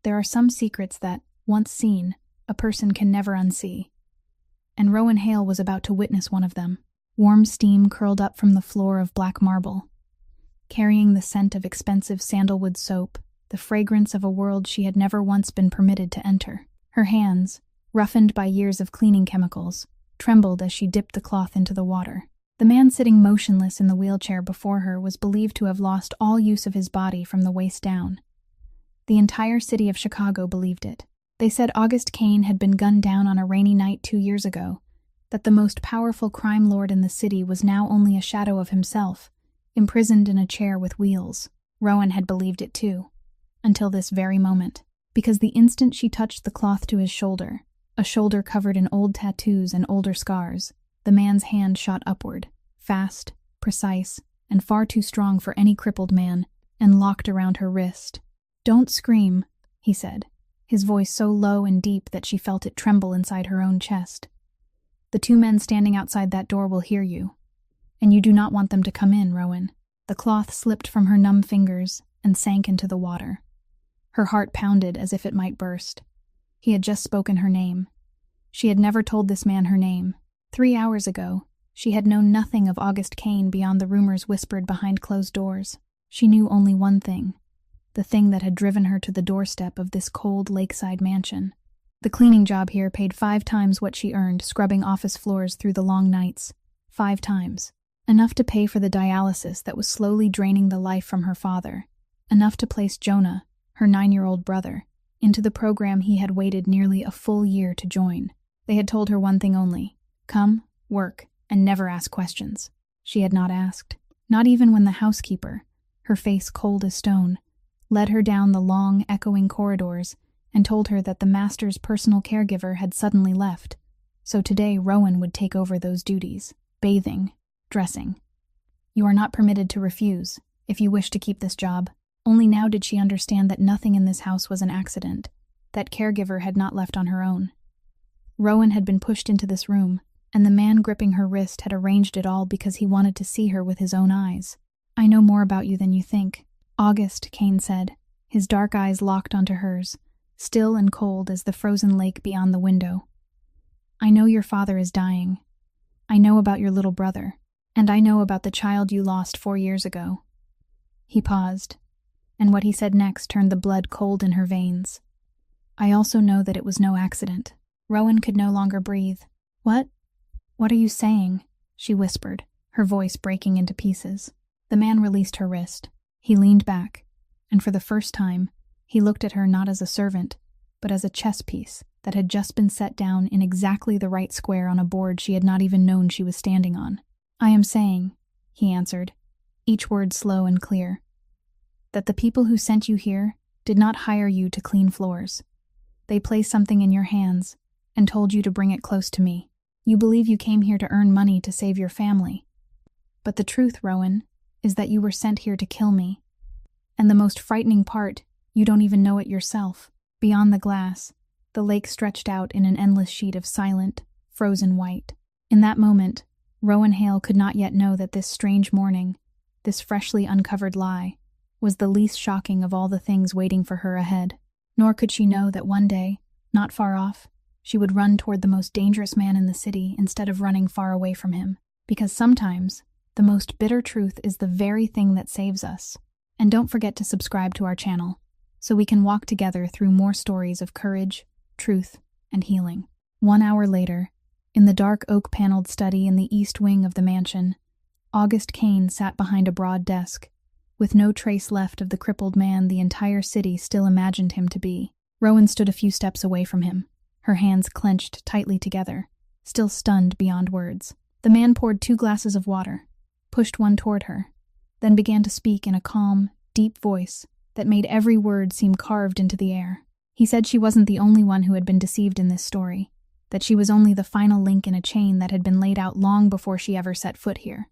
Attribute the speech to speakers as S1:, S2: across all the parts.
S1: There are some secrets that, once seen, a person can never unsee. And Rowan Hale was about to witness one of them. Warm steam curled up from the floor of black marble, carrying the scent of expensive sandalwood soap, the fragrance of a world she had never once been permitted to enter. Her hands, roughened by years of cleaning chemicals, trembled as she dipped the cloth into the water. The man sitting motionless in the wheelchair before her was believed to have lost all use of his body from the waist down. The entire city of Chicago believed it. They said August Kane had been gunned down on a rainy night 2 years ago, that the most powerful crime lord in the city was now only a shadow of himself, imprisoned in a chair with wheels. Rowan had believed it too, until this very moment, because the instant she touched the cloth to his shoulder, a shoulder covered in old tattoos and older scars, the man's hand shot upward, fast, precise, and far too strong for any crippled man, and locked around her wrist. "Don't scream," he said, his voice so low and deep that she felt it tremble inside her own chest. "The 2 men standing outside that door will hear you, and you do not want them to come in, Rowan." The cloth slipped from her numb fingers and sank into the water. Her heart pounded as if it might burst. He had just spoken her name. She had never told this man her name. 3 hours ago, she had known nothing of August Kane beyond the rumors whispered behind closed doors. She knew only one thing, the thing that had driven her to the doorstep of this cold lakeside mansion. The cleaning job here paid 5 times what she earned scrubbing office floors through the long nights. 5 times. Enough to pay for the dialysis that was slowly draining the life from her father. Enough to place Jonah, her 9-year-old brother, into the program he had waited nearly a full year to join. They had told her one thing only: come, work, and never ask questions. She had not asked. Not even when the housekeeper, her face cold as stone, led her down the long, echoing corridors and told her that the master's personal caregiver had suddenly left. So today Rowan would take over those duties: bathing, dressing. You are not permitted to refuse, if you wish to keep this job. Only now did she understand that nothing in this house was an accident, that caregiver had not left on her own. Rowan had been pushed into this room, and the man gripping her wrist had arranged it all because he wanted to see her with his own eyes. "I know more about you than you think," August Kane said, his dark eyes locked onto hers, still and cold as the frozen lake beyond the window. "I know your father is dying. I know about your little brother, and I know about the child you lost 4 years ago." He paused, and what he said next turned the blood cold in her veins. "I also know that it was no accident." Rowan could no longer breathe. What are you saying?" she whispered, her voice breaking into pieces. The man released her wrist. He leaned back, and for the first time, he looked at her not as a servant, but as a chess piece that had just been set down in exactly the right square on a board she had not even known she was standing on. "I am saying," he answered, each word slow and clear, "that the people who sent you here did not hire you to clean floors. They placed something in your hands and told you to bring it close to me. You believe you came here to earn money to save your family. But the truth, Rowan, is that you were sent here to kill me. And the most frightening part, you don't even know it yourself." Beyond the glass, the lake stretched out in an endless sheet of silent, frozen white. In that moment, Rowan Hale could not yet know that this strange morning, this freshly uncovered lie, was the least shocking of all the things waiting for her ahead. Nor could she know that one day, not far off, she would run toward the most dangerous man in the city instead of running far away from him. Because sometimes, the most bitter truth is the very thing that saves us. And don't forget to subscribe to our channel, so we can walk together through more stories of courage, truth, and healing. 1 hour later, in the dark oak-paneled study in the east wing of the mansion, August Kane sat behind a broad desk, with no trace left of the crippled man the entire city still imagined him to be. Rowan stood a few steps away from him, her hands clenched tightly together, still stunned beyond words. The man poured 2 glasses of water, pushed one toward her, then began to speak in a calm, deep voice that made every word seem carved into the air. He said she wasn't the only one who had been deceived in this story, that she was only the final link in a chain that had been laid out long before she ever set foot here.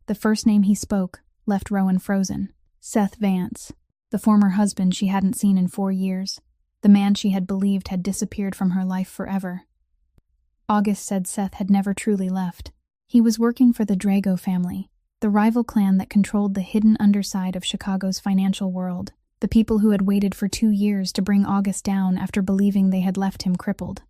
S1: The first name he spoke left Rowan frozen. Seth Vance, the former husband she hadn't seen in 4 years, the man she had believed had disappeared from her life forever. August said Seth had never truly left. He was working for the Drago family, the rival clan that controlled the hidden underside of Chicago's financial world, The people who had waited for 2 years to bring August down after believing they had left him crippled.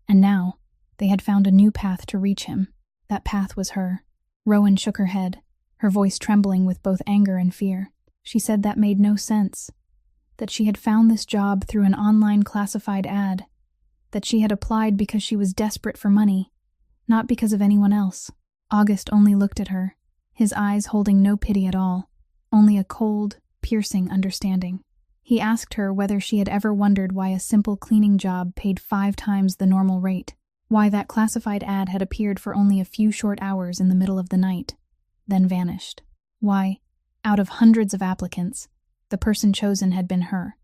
S1: And now, they had found a new path to reach him. That path was her. Rowan shook her head, her voice trembling with both anger and fear. She said that made no sense. That she had found this job through an online classified ad. That she had applied because she was desperate for money, not because of anyone else. August only looked at her, his eyes holding no pity at all, only a cold, piercing understanding. He asked her whether she had ever wondered why a simple cleaning job paid 5 times the normal rate, why that classified ad had appeared for only a few short hours in the middle of the night, then vanished. Why, out of hundreds of applicants, the person chosen had been her.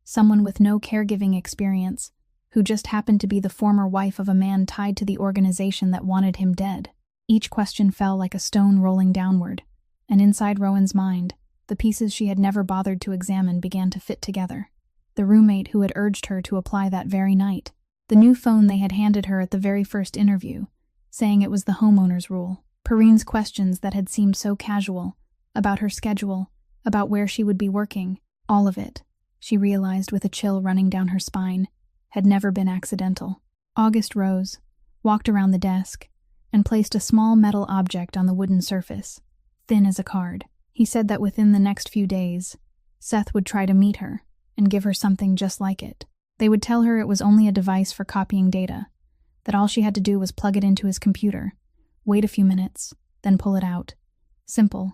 S1: Someone with no caregiving experience, who just happened to be the former wife of a man tied to the organization that wanted him dead. Each question fell like a stone rolling downward, and inside Rowan's mind, the pieces she had never bothered to examine began to fit together. The roommate who had urged her to apply that very night. The new phone they had handed her at the very first interview, saying it was the homeowner's rule. Perrine's questions that had seemed so casual, about her schedule, about where she would be working, all of it, she realized with a chill running down her spine, had never been accidental. August rose, walked around the desk, and placed a small metal object on the wooden surface, thin as a card. He said that within the next few days, Seth would try to meet her and give her something just like it. They would tell her it was only a device for copying data, that all she had to do was plug it into his computer, wait a few minutes, then pull it out. Simple,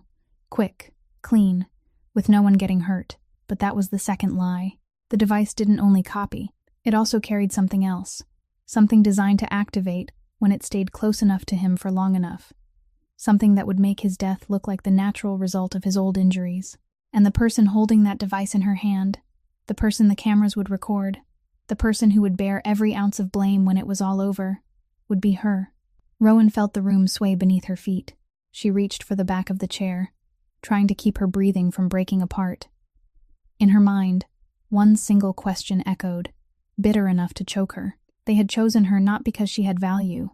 S1: quick, clean, with no one getting hurt. But that was the second lie. The device didn't only copy, it also carried something else, something designed to activate when it stayed close enough to him for long enough. Something that would make his death look like the natural result of his old injuries. And the person holding that device in her hand, the person the cameras would record, the person who would bear every ounce of blame when it was all over, would be her. Rowan felt the room sway beneath her feet. She reached for the back of the chair, trying to keep her breathing from breaking apart. In her mind, one single question echoed, bitter enough to choke her. They had chosen her not because she had value,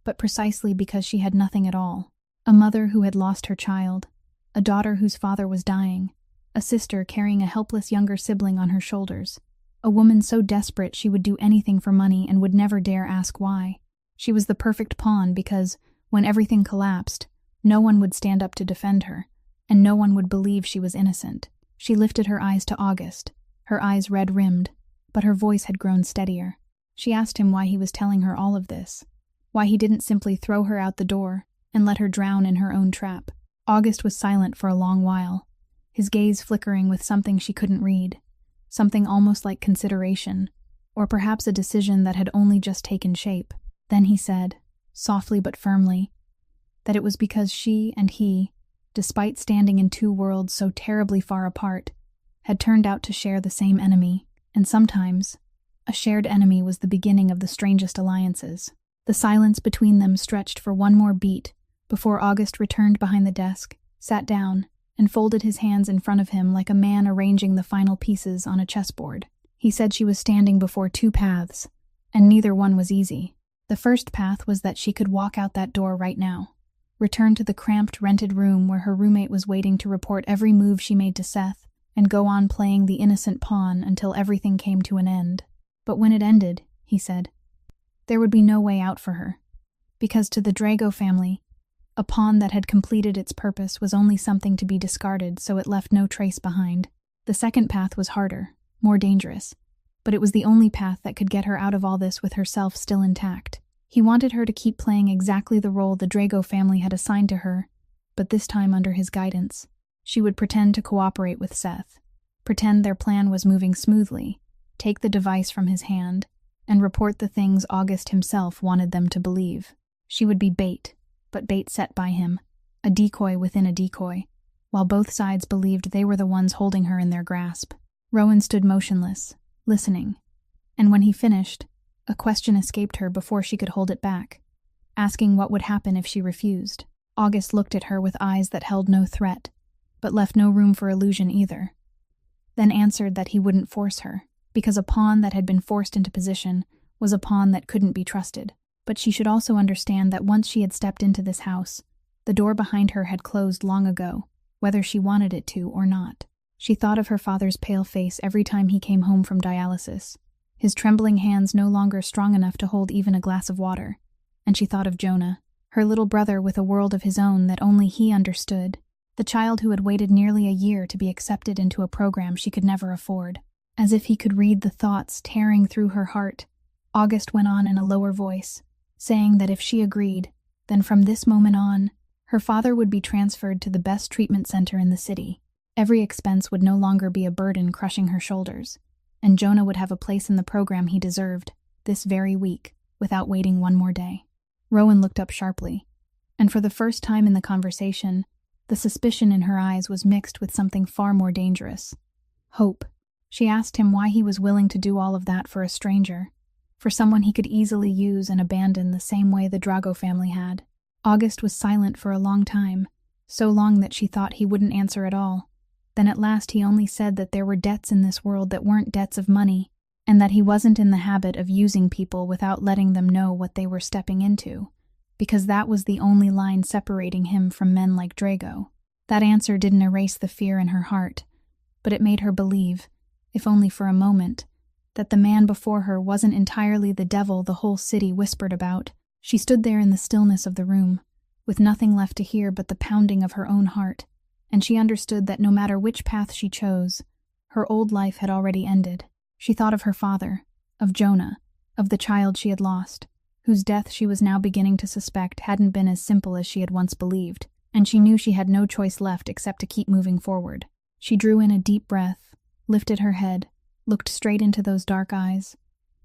S1: but precisely because she had nothing at all. A mother who had lost her child, a daughter whose father was dying, a sister carrying a helpless younger sibling on her shoulders, a woman so desperate she would do anything for money and would never dare ask why. She was the perfect pawn because, when everything collapsed, no one would stand up to defend her, and no one would believe she was innocent. She lifted her eyes to August, her eyes red-rimmed, but her voice had grown steadier. She asked him why he was telling her all of this, why he didn't simply throw her out the door and let her drown in her own trap. August was silent for a long while, his gaze flickering with something she couldn't read, something almost like consideration, or perhaps a decision that had only just taken shape. Then he said, softly but firmly, that it was because she and he, despite standing in 2 worlds so terribly far apart, had turned out to share the same enemy, and sometimes, a shared enemy was the beginning of the strangest alliances. The silence between them stretched for one more beat before August returned behind the desk, sat down, and folded his hands in front of him like a man arranging the final pieces on a chessboard. He said she was standing before 2 paths, and neither one was easy. The first path was that she could walk out that door right now, return to the cramped rented room where her roommate was waiting to report every move she made to Seth, and go on playing the innocent pawn until everything came to an end. But when it ended, he said, there would be no way out for her, because to the Drago family, a pawn that had completed its purpose was only something to be discarded, so it left no trace behind. The second path was harder, more dangerous, but it was the only path that could get her out of all this with herself still intact. He wanted her to keep playing exactly the role the Drago family had assigned to her, but this time under his guidance. She would pretend to cooperate with Seth, pretend their plan was moving smoothly, take the device from his hand, and report the things August himself wanted them to believe. She would be bait, but bait set by him, a decoy within a decoy, while both sides believed they were the ones holding her in their grasp. Rowan stood motionless, listening, and when he finished, a question escaped her before she could hold it back, asking what would happen if she refused. August looked at her with eyes that held no threat, but left no room for illusion either, then answered that he wouldn't force her, because a pawn that had been forced into position was a pawn that couldn't be trusted. But she should also understand that once she had stepped into this house, the door behind her had closed long ago, whether she wanted it to or not. She thought of her father's pale face every time he came home from dialysis, his trembling hands no longer strong enough to hold even a glass of water. And she thought of Jonah, her little brother with a world of his own that only he understood, the child who had waited nearly a year to be accepted into a program she could never afford. As if he could read the thoughts tearing through her heart, August went on in a lower voice, saying that if she agreed, then from this moment on, her father would be transferred to the best treatment center in the city. Every expense would no longer be a burden crushing her shoulders, and Jonah would have a place in the program he deserved, this very week, without waiting one more day. Rowan looked up sharply, and for the first time in the conversation, the suspicion in her eyes was mixed with something far more dangerous. Hope. She asked him why he was willing to do all of that for a stranger, for someone he could easily use and abandon the same way the Drago family had. August was silent for a long time, so long that she thought he wouldn't answer at all. Then at last he only said that there were debts in this world that weren't debts of money, and that he wasn't in the habit of using people without letting them know what they were stepping into, because that was the only line separating him from men like Drago. That answer didn't erase the fear in her heart, but it made her believe, if only for a moment, that the man before her wasn't entirely the devil the whole city whispered about. She stood there in the stillness of the room, with nothing left to hear but the pounding of her own heart, and she understood that no matter which path she chose, her old life had already ended. She thought of her father, of Jonah, of the child she had lost, whose death she was now beginning to suspect hadn't been as simple as she had once believed, and she knew she had no choice left except to keep moving forward. She drew in a deep breath, lifted her head, looked straight into those dark eyes,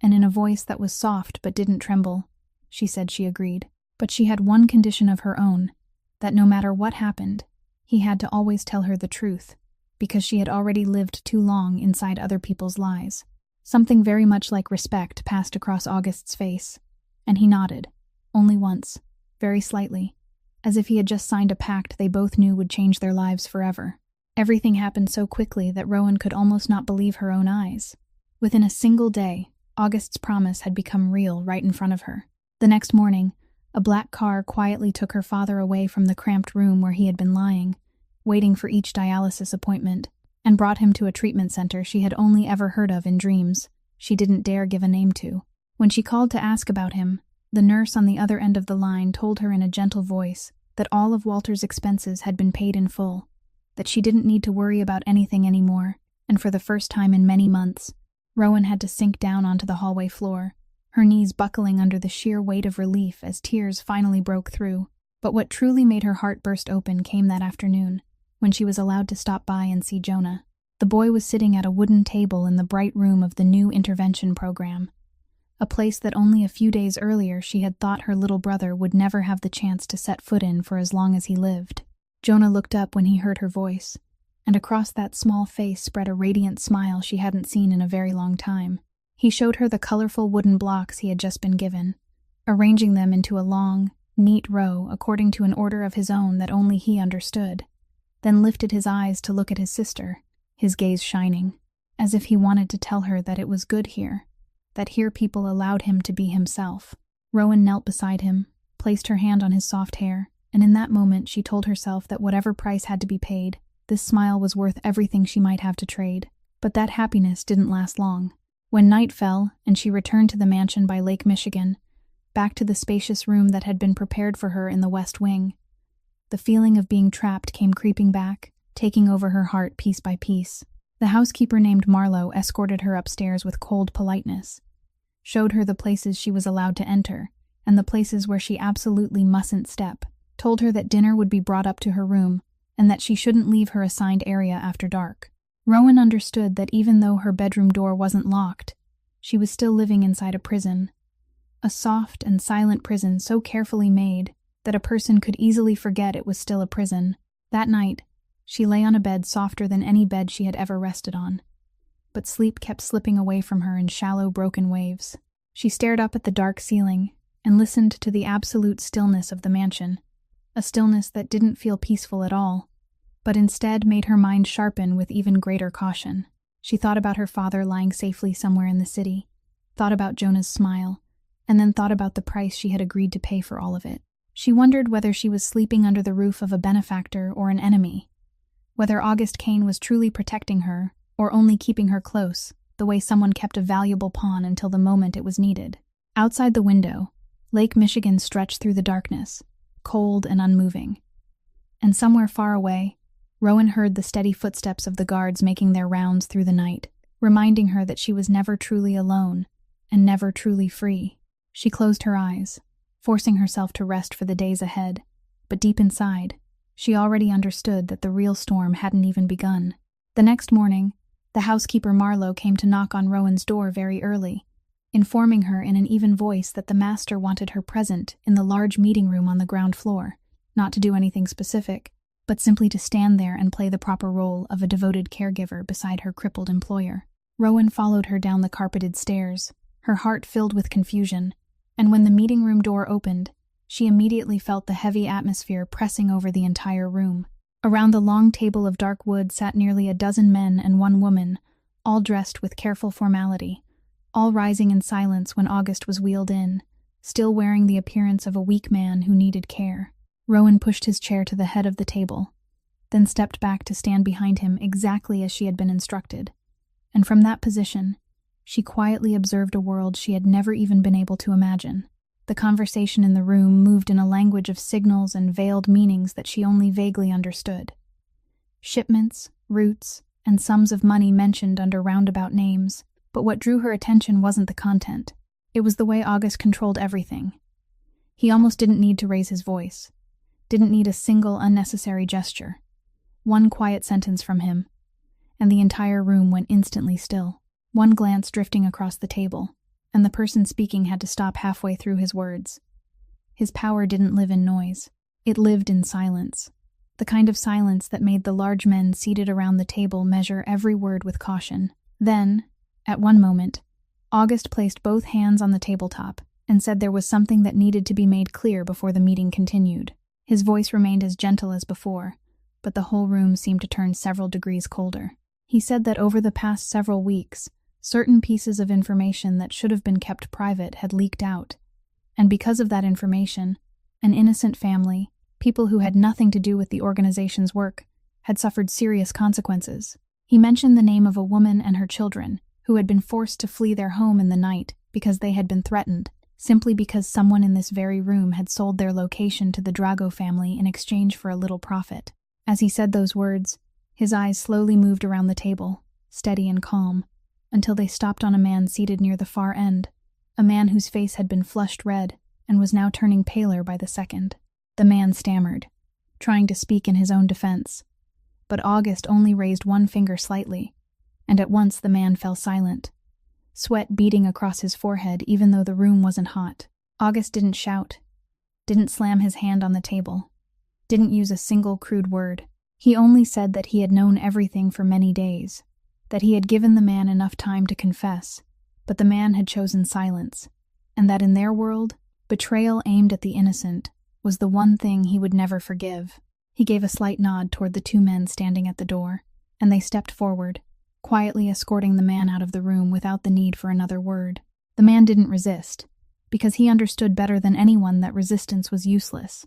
S1: and in a voice that was soft but didn't tremble, she said she agreed. But she had one condition of her own, that no matter what happened, he had to always tell her the truth, because she had already lived too long inside other people's lies. Something very much like respect passed across August's face, and he nodded, only once, very slightly, as if he had just signed a pact they both knew would change their lives forever. Everything happened so quickly that Rowan could almost not believe her own eyes. Within a single day, August's promise had become real right in front of her. The next morning, a black car quietly took her father away from the cramped room where he had been lying, waiting for each dialysis appointment, and brought him to a treatment center she had only ever heard of in dreams she didn't dare give a name to. When she called to ask about him, the nurse on the other end of the line told her in a gentle voice that all of Walter's expenses had been paid in full, that she didn't need to worry about anything anymore, and for the first time in many months, Rowan had to sink down onto the hallway floor, her knees buckling under the sheer weight of relief as tears finally broke through. But what truly made her heart burst open came that afternoon, when she was allowed to stop by and see Jonah. The boy was sitting at a wooden table in the bright room of the new intervention program, a place that only a few days earlier she had thought her little brother would never have the chance to set foot in for as long as he lived. Jonah looked up when he heard her voice, and across that small face spread a radiant smile she hadn't seen in a very long time. He showed her the colorful wooden blocks he had just been given, arranging them into a long, neat row according to an order of his own that only he understood, then lifted his eyes to look at his sister, his gaze shining, as if he wanted to tell her that it was good here, that here people allowed him to be himself. Rowan knelt beside him, placed her hand on his soft hair, and in that moment she told herself that whatever price had to be paid, this smile was worth everything she might have to trade. But that happiness didn't last long. When night fell and she returned to the mansion by Lake Michigan, back to the spacious room that had been prepared for her in the West Wing, the feeling of being trapped came creeping back, taking over her heart piece by piece. The housekeeper named Marlowe escorted her upstairs with cold politeness, showed her the places she was allowed to enter, and the places where she absolutely mustn't step, told her that dinner would be brought up to her room, and that she shouldn't leave her assigned area after dark. Rowan understood that even though her bedroom door wasn't locked, she was still living inside a prison. A soft and silent prison so carefully made that a person could easily forget it was still a prison. That night, she lay on a bed softer than any bed she had ever rested on, but sleep kept slipping away from her in shallow, broken waves. She stared up at the dark ceiling and listened to the absolute stillness of the mansion, a stillness that didn't feel peaceful at all, but instead made her mind sharpen with even greater caution. She thought about her father lying safely somewhere in the city, thought about Jonah's smile, and then thought about the price she had agreed to pay for all of it. She wondered whether she was sleeping under the roof of a benefactor or an enemy, whether August Kane was truly protecting her or only keeping her close, the way someone kept a valuable pawn until the moment it was needed. Outside the window, Lake Michigan stretched through the darkness, cold and unmoving. And somewhere far away, Rowan heard the steady footsteps of the guards making their rounds through the night, reminding her that she was never truly alone and never truly free. She closed her eyes, forcing herself to rest for the days ahead, but deep inside, she already understood that the real storm hadn't even begun. The next morning, the housekeeper Marlowe came to knock on Rowan's door very early, informing her in an even voice that the master wanted her present in the large meeting room on the ground floor, not to do anything specific, but simply to stand there and play the proper role of a devoted caregiver beside her crippled employer. Rowan followed her down the carpeted stairs, her heart filled with confusion, and when the meeting room door opened, she immediately felt the heavy atmosphere pressing over the entire room. Around the long table of dark wood sat nearly a dozen men and one woman, all dressed with careful formality, all rising in silence when August was wheeled in, still wearing the appearance of a weak man who needed care. Rowan pushed his chair to the head of the table, then stepped back to stand behind him exactly as she had been instructed. And from that position, she quietly observed a world she had never even been able to imagine. The conversation in the room moved in a language of signals and veiled meanings that she only vaguely understood. Shipments, routes, and sums of money mentioned under roundabout names, but what drew her attention wasn't the content. It was the way August controlled everything. He almost didn't need to raise his voice, didn't need a single unnecessary gesture. One quiet sentence from him, and the entire room went instantly still. One glance drifting across the table, and the person speaking had to stop halfway through his words. His power didn't live in noise. It lived in silence. The kind of silence that made the large men seated around the table measure every word with caution. Then, at one moment, August placed both hands on the tabletop and said there was something that needed to be made clear before the meeting continued. His voice remained as gentle as before, but the whole room seemed to turn several degrees colder. He said that over the past several weeks, certain pieces of information that should have been kept private had leaked out, and because of that information, an innocent family, people who had nothing to do with the organization's work, had suffered serious consequences. He mentioned the name of a woman and her children who had been forced to flee their home in the night because they had been threatened, simply because someone in this very room had sold their location to the Drago family in exchange for a little profit. As he said those words, his eyes slowly moved around the table, steady and calm, until they stopped on a man seated near the far end, a man whose face had been flushed red and was now turning paler by the second. The man stammered, trying to speak in his own defense, but August only raised one finger slightly, and at once the man fell silent, sweat beading across his forehead even though the room wasn't hot. August didn't shout, didn't slam his hand on the table, didn't use a single crude word. He only said that he had known everything for many days, that he had given the man enough time to confess, but the man had chosen silence, and that in their world, betrayal aimed at the innocent was the one thing he would never forgive. He gave a slight nod toward the two men standing at the door, and they stepped forward, quietly escorting the man out of the room without the need for another word. The man didn't resist, because he understood better than anyone that resistance was useless,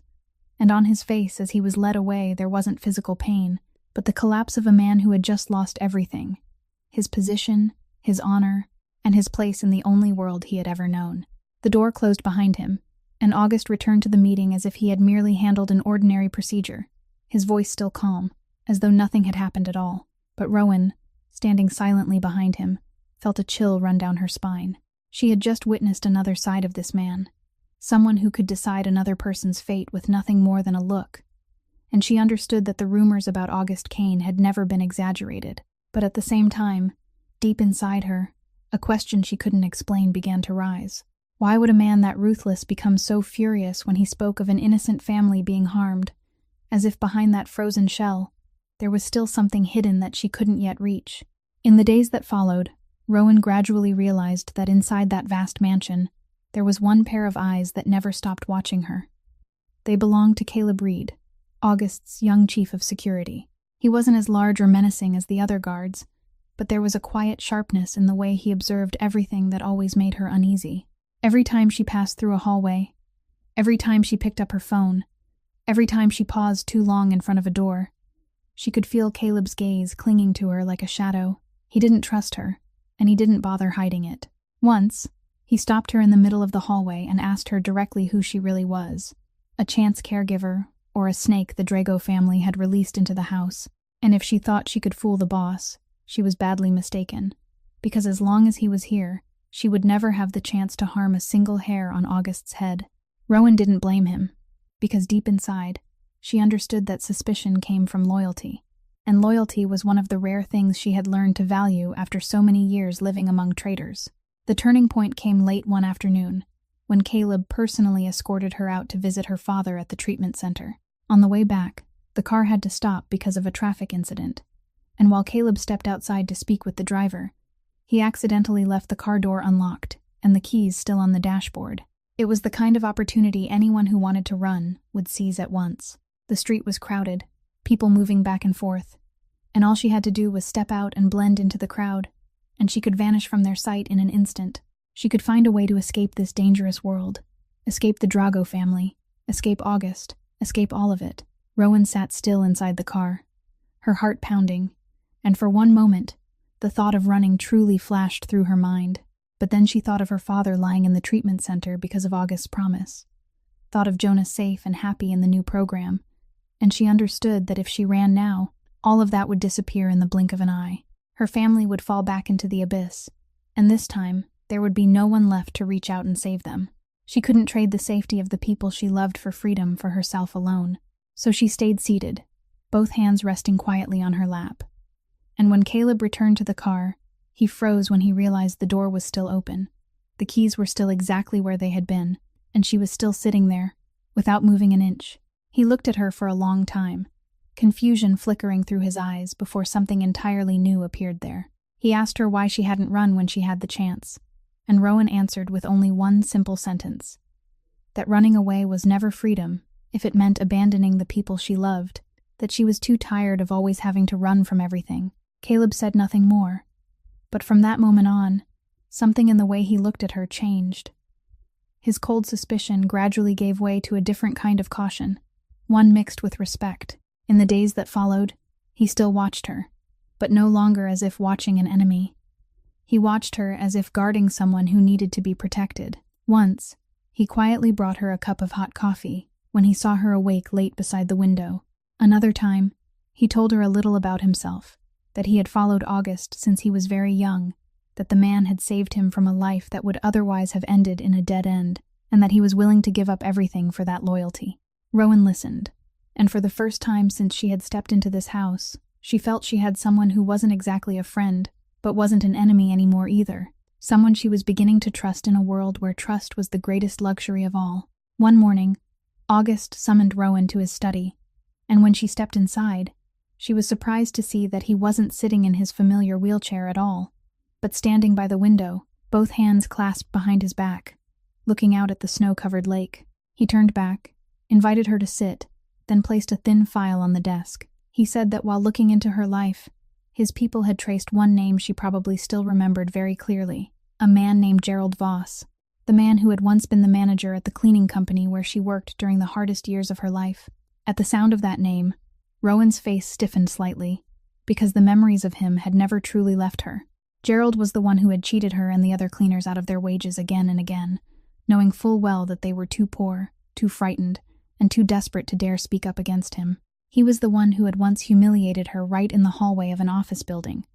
S1: and on his face as he was led away there wasn't physical pain, but the collapse of a man who had just lost everything: his position, his honor, and his place in the only world he had ever known. The door closed behind him, and August returned to the meeting as if he had merely handled an ordinary procedure, his voice still calm, as though nothing had happened at all. But Rowan, standing silently behind him, felt a chill run down her spine. She had just witnessed another side of this man, someone who could decide another person's fate with nothing more than a look, and she understood that the rumors about August Kane had never been exaggerated. But at the same time, deep inside her, a question she couldn't explain began to rise. Why would a man that ruthless become so furious when he spoke of an innocent family being harmed, as if behind that frozen shell, there was still something hidden that she couldn't yet reach? In the days that followed, Rowan gradually realized that inside that vast mansion, there was one pair of eyes that never stopped watching her. They belonged to Caleb Reed, August's young chief of security. He wasn't as large or menacing as the other guards, but there was a quiet sharpness in the way he observed everything that always made her uneasy. Every time she passed through a hallway, every time she picked up her phone, every time she paused too long in front of a door, She could feel Caleb's gaze clinging to her like a shadow. He didn't trust her, and he didn't bother hiding it. Once, he stopped her in the middle of the hallway and asked her directly who she really was. A chance caregiver, or a snake the Drago family had released into the house. And if she thought she could fool the boss, she was badly mistaken. Because as long as he was here, she would never have the chance to harm a single hair on August's head. Rowan didn't blame him, because deep inside, she understood that suspicion came from loyalty. And loyalty was one of the rare things she had learned to value after so many years living among traitors. The turning point came late one afternoon, when Caleb personally escorted her out to visit her father at the treatment center. On the way back, the car had to stop because of a traffic incident, and while Caleb stepped outside to speak with the driver, he accidentally left the car door unlocked and the keys still on the dashboard. It was the kind of opportunity anyone who wanted to run would seize at once. The street was crowded, people moving back and forth, and all she had to do was step out and blend into the crowd, and she could vanish from their sight in an instant. She could find a way to escape this dangerous world, escape the Drago family, escape August, escape all of it. Rowan sat still inside the car, her heart pounding, and for one moment, the thought of running truly flashed through her mind. But then she thought of her father lying in the treatment center because of August's promise, thought of Jonah safe and happy in the new program, and she understood that if she ran now, all of that would disappear in the blink of an eye. Her family would fall back into the abyss, and this time, there would be no one left to reach out and save them. She couldn't trade the safety of the people she loved for freedom for herself alone. So she stayed seated, both hands resting quietly on her lap. And when Caleb returned to the car, he froze when he realized the door was still open. The keys were still exactly where they had been, and she was still sitting there, without moving an inch. He looked at her for a long time, confusion flickering through his eyes before something entirely new appeared there. He asked her why she hadn't run when she had the chance, and Rowan answered with only one simple sentence: that running away was never freedom, if it meant abandoning the people she loved, that she was too tired of always having to run from everything. Caleb said nothing more, but from that moment on, something in the way he looked at her changed. His cold suspicion gradually gave way to a different kind of caution, one mixed with respect. In the days that followed, he still watched her, but no longer as if watching an enemy. He watched her as if guarding someone who needed to be protected. Once, he quietly brought her a cup of hot coffee when he saw her awake late beside the window. Another time, he told her a little about himself, that he had followed August since he was very young, that the man had saved him from a life that would otherwise have ended in a dead end, and that he was willing to give up everything for that loyalty. Rowan listened, and for the first time since she had stepped into this house, she felt she had someone who wasn't exactly a friend, but wasn't an enemy anymore either. Someone she was beginning to trust in a world where trust was the greatest luxury of all. One morning, August summoned Rowan to his study, and when she stepped inside, she was surprised to see that he wasn't sitting in his familiar wheelchair at all, but standing by the window, both hands clasped behind his back, looking out at the snow-covered lake. He turned back, invited her to sit, then placed a thin file on the desk. He said that while looking into her life, his people had traced one name she probably still remembered very clearly, a man named Gerald Voss, the man who had once been the manager at the cleaning company where she worked during the hardest years of her life. At the sound of that name, Rowan's face stiffened slightly, because the memories of him had never truly left her. Gerald was the one who had cheated her and the other cleaners out of their wages again and again, knowing full well that they were too poor, too frightened, and too desperate to dare speak up against him. He was the one who had once humiliated her right in the hallway of an office building,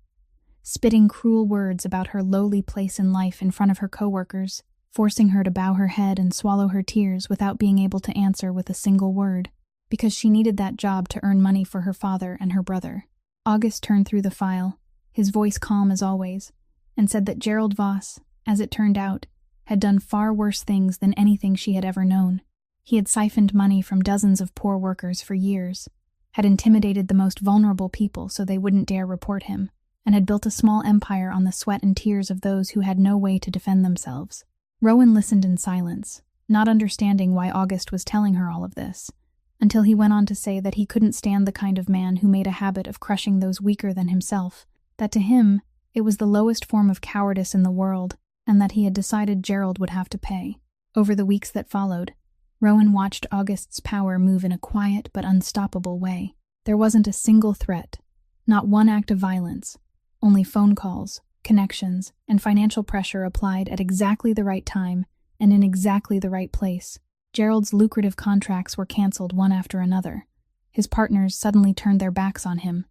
S1: spitting cruel words about her lowly place in life in front of her coworkers, forcing her to bow her head and swallow her tears without being able to answer with a single word, because she needed that job to earn money for her father and her brother. August turned through the file, his voice calm as always, and said that Gerald Voss, as it turned out, had done far worse things than anything she had ever known. He had siphoned money from dozens of poor workers for years, had intimidated the most vulnerable people so they wouldn't dare report him, and had built a small empire on the sweat and tears of those who had no way to defend themselves. Rowan listened in silence, not understanding why August was telling her all of this, until he went on to say that he couldn't stand the kind of man who made a habit of crushing those weaker than himself, that to him it was the lowest form of cowardice in the world, and that he had decided Gerald would have to pay. Over the weeks that followed, Rowan watched August's power move in a quiet but unstoppable way. There wasn't a single threat, not one act of violence, only phone calls, connections, and financial pressure applied at exactly the right time and in exactly the right place. Gerald's lucrative contracts were canceled one after another. His partners suddenly turned their backs on him.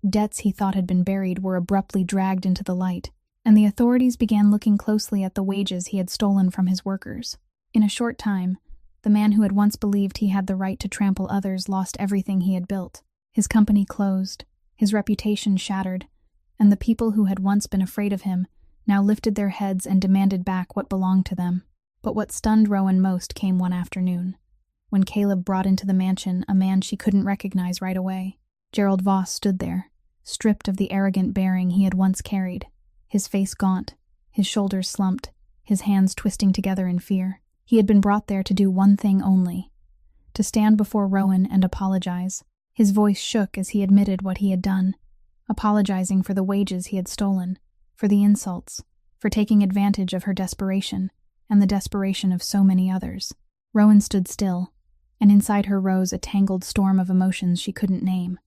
S1: Debts he thought had been buried were abruptly dragged into the light, and the authorities began looking closely at the wages he had stolen from his workers. In a short time, the man who had once believed he had the right to trample others lost everything he had built. His company closed, his reputation shattered, and the people who had once been afraid of him now lifted their heads and demanded back what belonged to them. But what stunned Rowan most came one afternoon, when Caleb brought into the mansion a man she couldn't recognize right away. Gerald Voss stood there, stripped of the arrogant bearing he had once carried, his face gaunt, his shoulders slumped, his hands twisting together in fear. He had been brought there to do one thing only, to stand before Rowan and apologize. His voice shook as he admitted what he had done, apologizing for the wages he had stolen, for the insults, for taking advantage of her desperation, and the desperation of so many others. Rowan stood still, and inside her rose a tangled storm of emotions she couldn't name.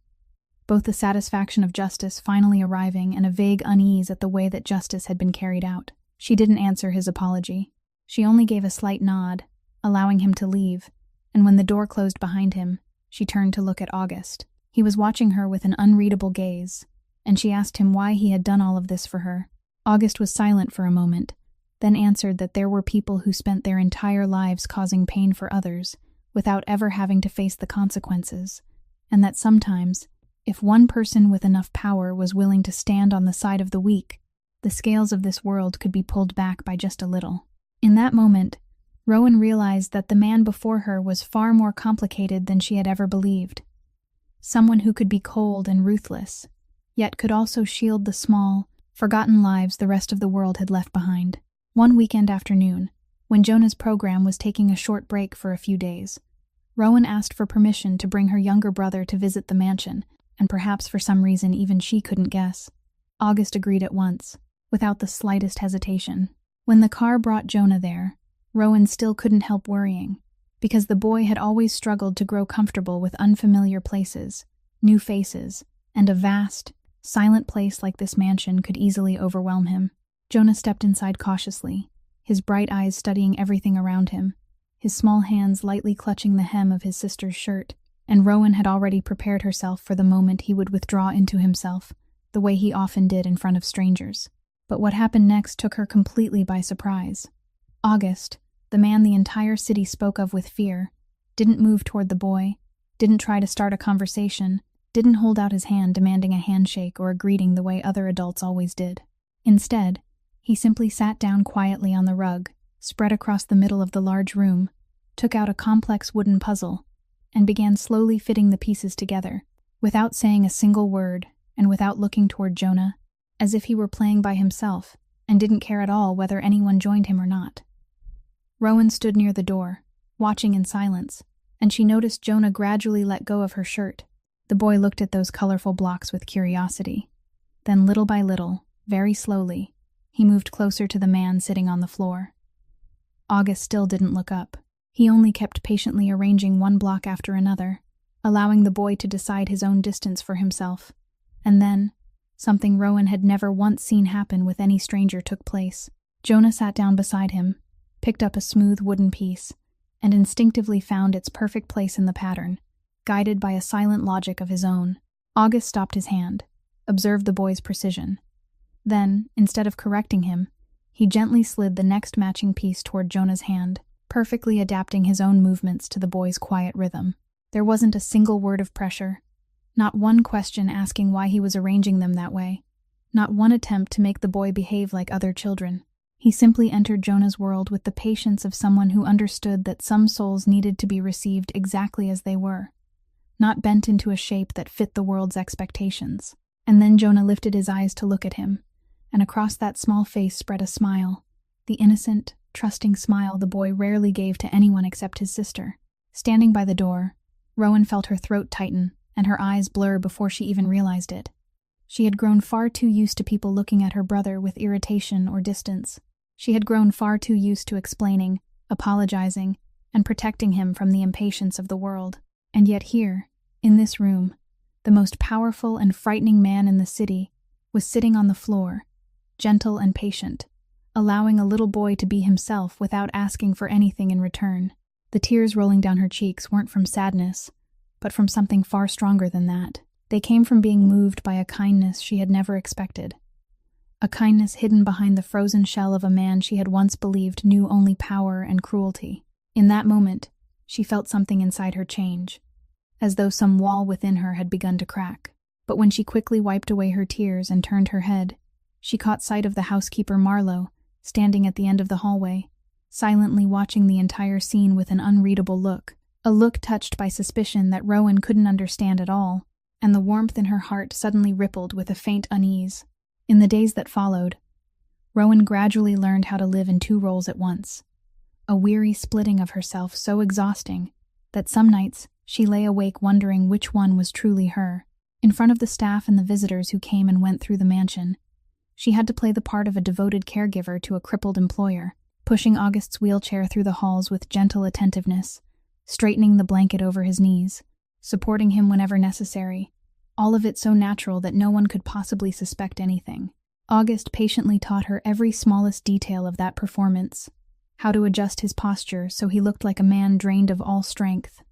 S1: Both the satisfaction of justice finally arriving and a vague unease at the way that justice had been carried out. She didn't answer his apology. She only gave a slight nod, allowing him to leave, and when the door closed behind him, she turned to look at August. He was watching her with an unreadable gaze, and she asked him why he had done all of this for her. August was silent for a moment, then answered that there were people who spent their entire lives causing pain for others without ever having to face the consequences, and that sometimes, if one person with enough power was willing to stand on the side of the weak, the scales of this world could be pulled back by just a little. In that moment, Rowan realized that the man before her was far more complicated than she had ever believed. Someone who could be cold and ruthless, yet could also shield the small, forgotten lives the rest of the world had left behind. One weekend afternoon, when Jonah's program was taking a short break for a few days, Rowan asked for permission to bring her younger brother to visit the mansion, and perhaps for some reason even she couldn't guess. August agreed at once, without the slightest hesitation. When the car brought Jonah there, Rowan still couldn't help worrying, because the boy had always struggled to grow comfortable with unfamiliar places, new faces, and a vast, silent place like this mansion could easily overwhelm him. Jonah stepped inside cautiously, his bright eyes studying everything around him, his small hands lightly clutching the hem of his sister's shirt, and Rowan had already prepared herself for the moment he would withdraw into himself, the way he often did in front of strangers. But what happened next took her completely by surprise. August, the man the entire city spoke of with fear, didn't move toward the boy, didn't try to start a conversation, didn't hold out his hand demanding a handshake or a greeting the way other adults always did. Instead, he simply sat down quietly on the rug, spread across the middle of the large room, took out a complex wooden puzzle, and began slowly fitting the pieces together, without saying a single word and without looking toward Jonah, as if he were playing by himself and didn't care at all whether anyone joined him or not. Rowan stood near the door, watching in silence, and she noticed Jonah gradually let go of her shirt. The boy looked at those colorful blocks with curiosity. Then little by little, very slowly, he moved closer to the man sitting on the floor. August still didn't look up. He only kept patiently arranging one block after another, allowing the boy to decide his own distance for himself. And then, something Rowan had never once seen happen with any stranger took place. Jonah sat down beside him, picked up a smooth wooden piece, and instinctively found its perfect place in the pattern, guided by a silent logic of his own. August stopped his hand, observed the boy's precision. Then, instead of correcting him, he gently slid the next matching piece toward Jonah's hand, perfectly adapting his own movements to the boy's quiet rhythm. There wasn't a single word of pressure, not one question asking why he was arranging them that way, not one attempt to make the boy behave like other children. He simply entered Jonah's world with the patience of someone who understood that some souls needed to be received exactly as they were, not bent into a shape that fit the world's expectations. And then Jonah lifted his eyes to look at him, and across that small face spread a smile, the innocent, trusting smile the boy rarely gave to anyone except his sister. Standing by the door, Rowan felt her throat tighten and her eyes blur before she even realized it. She had grown far too used to people looking at her brother with irritation or distance. She had grown far too used to explaining, apologizing, and protecting him from the impatience of the world. And yet here, in this room, the most powerful and frightening man in the city, was sitting on the floor, gentle and patient, allowing a little boy to be himself without asking for anything in return. The tears rolling down her cheeks weren't from sadness, but from something far stronger than that. They came from being moved by a kindness she had never expected. A kindness hidden behind the frozen shell of a man she had once believed knew only power and cruelty. In that moment, she felt something inside her change, as though some wall within her had begun to crack. But when she quickly wiped away her tears and turned her head, she caught sight of the housekeeper Marlowe, standing at the end of the hallway, silently watching the entire scene with an unreadable look, a look touched by suspicion that Rowan couldn't understand at all, and the warmth in her heart suddenly rippled with a faint unease. In the days that followed, Rowan gradually learned how to live in two roles at once, a weary splitting of herself so exhausting that some nights she lay awake wondering which one was truly her. In front of the staff and the visitors who came and went through the mansion, she had to play the part of a devoted caregiver to a crippled employer, pushing August's wheelchair through the halls with gentle attentiveness, straightening the blanket over his knees, supporting him whenever necessary, all of it so natural that no one could possibly suspect anything. August patiently taught her every smallest detail of that performance, how to adjust his posture so he looked like a man drained of all strength,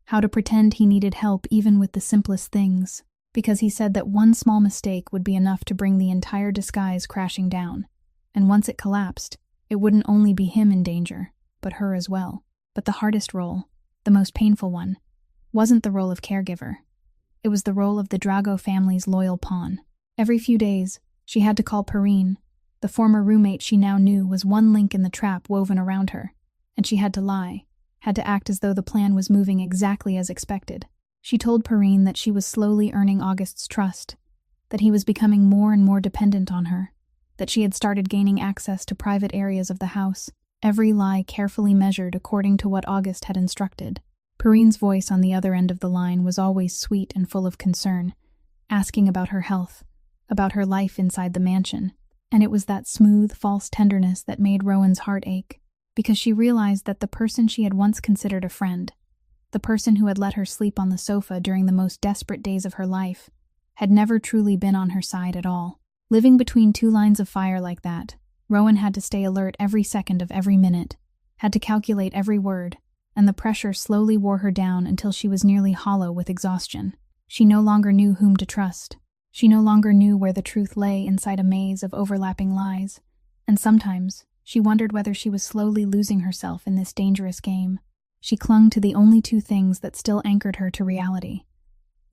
S1: how to pretend he needed help even with the simplest things, because he said that one small mistake would be enough to bring the entire disguise crashing down, and once it collapsed, it wouldn't only be him in danger, but her as well. But the hardest role, the most painful one, wasn't the role of caregiver. It was the role of the Drago family's loyal pawn. Every few days, she had to call Perrine. The former roommate she now knew was one link in the trap woven around her, and she had to lie, had to act as though the plan was moving exactly as expected. She told Perrine that she was slowly earning August's trust, that he was becoming more and more dependent on her, that she had started gaining access to private areas of the house, every lie carefully measured according to what August had instructed. Perrine's voice on the other end of the line was always sweet and full of concern, asking about her health, about her life inside the mansion, and it was that smooth, false tenderness that made Rowan's heart ache, because she realized that the person she had once considered a friend, the person who had let her sleep on the sofa during the most desperate days of her life, had never truly been on her side at all. Living between two lines of fire like that, Rowan had to stay alert every second of every minute, had to calculate every word, and the pressure slowly wore her down until she was nearly hollow with exhaustion. She no longer knew whom to trust. She no longer knew where the truth lay inside a maze of overlapping lies, and sometimes she wondered whether she was slowly losing herself in this dangerous game. She clung to the only two things that still anchored her to reality: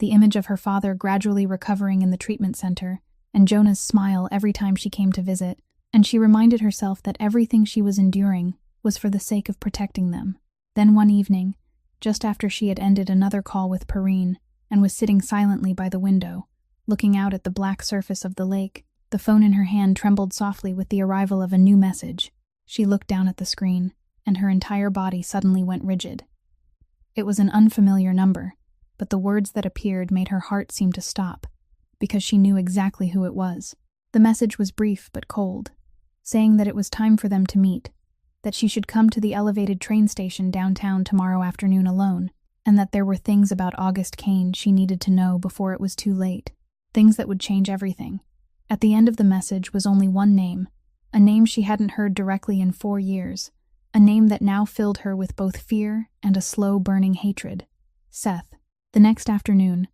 S1: the image of her father gradually recovering in the treatment center, and Jonah's smile every time she came to visit, and she reminded herself that everything she was enduring was for the sake of protecting them. Then one evening, just after she had ended another call with Perrine and was sitting silently by the window, looking out at the black surface of the lake, the phone in her hand trembled softly with the arrival of a new message. She looked down at the screen, and her entire body suddenly went rigid. It was an unfamiliar number, but the words that appeared made her heart seem to stop, because she knew exactly who it was. The message was brief but cold, saying that it was time for them to meet, that she should come to the elevated train station downtown tomorrow afternoon alone, and that there were things about August Kane she needed to know before it was too late, things that would change everything. At the end of the message was only one name, a name she hadn't heard directly in 4 years, a name that now filled her with both fear and a slow-burning hatred: Seth. The next afternoon,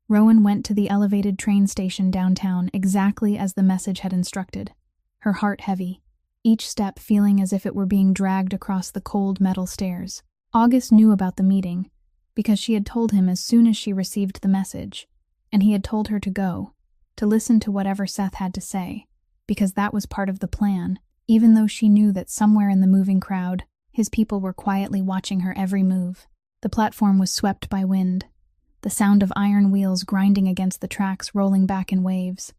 S1: Rowan went to the elevated train station downtown exactly as the message had instructed, her heart heavy, each step feeling as if it were being dragged across the cold metal stairs. August knew about the meeting, because she had told him as soon as she received the message, and he had told her to go, to listen to whatever Seth had to say, because that was part of the plan, even though she knew that somewhere in the moving crowd, his people were quietly watching her every move. The platform was swept by wind, the sound of iron wheels grinding against the tracks rolling back in waves,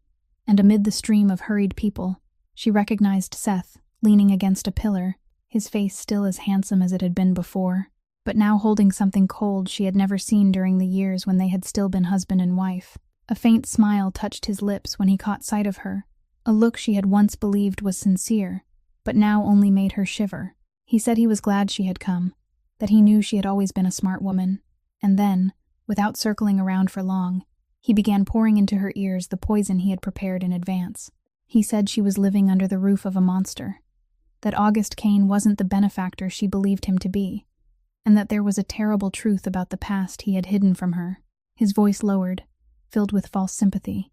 S1: and amid the stream of hurried people, she recognized Seth, leaning against a pillar, his face still as handsome as it had been before, but now holding something cold she had never seen during the years when they had still been husband and wife. A faint smile touched his lips when he caught sight of her, a look she had once believed was sincere, but now only made her shiver. He said he was glad she had come, that he knew she had always been a smart woman, and then, without circling around for long, He began pouring into her ears the poison he had prepared in advance. He said she was living under the roof of a monster, that August Kane wasn't the benefactor she believed him to be, and that there was a terrible truth about the past he had hidden from her. His voice lowered, filled with false sympathy,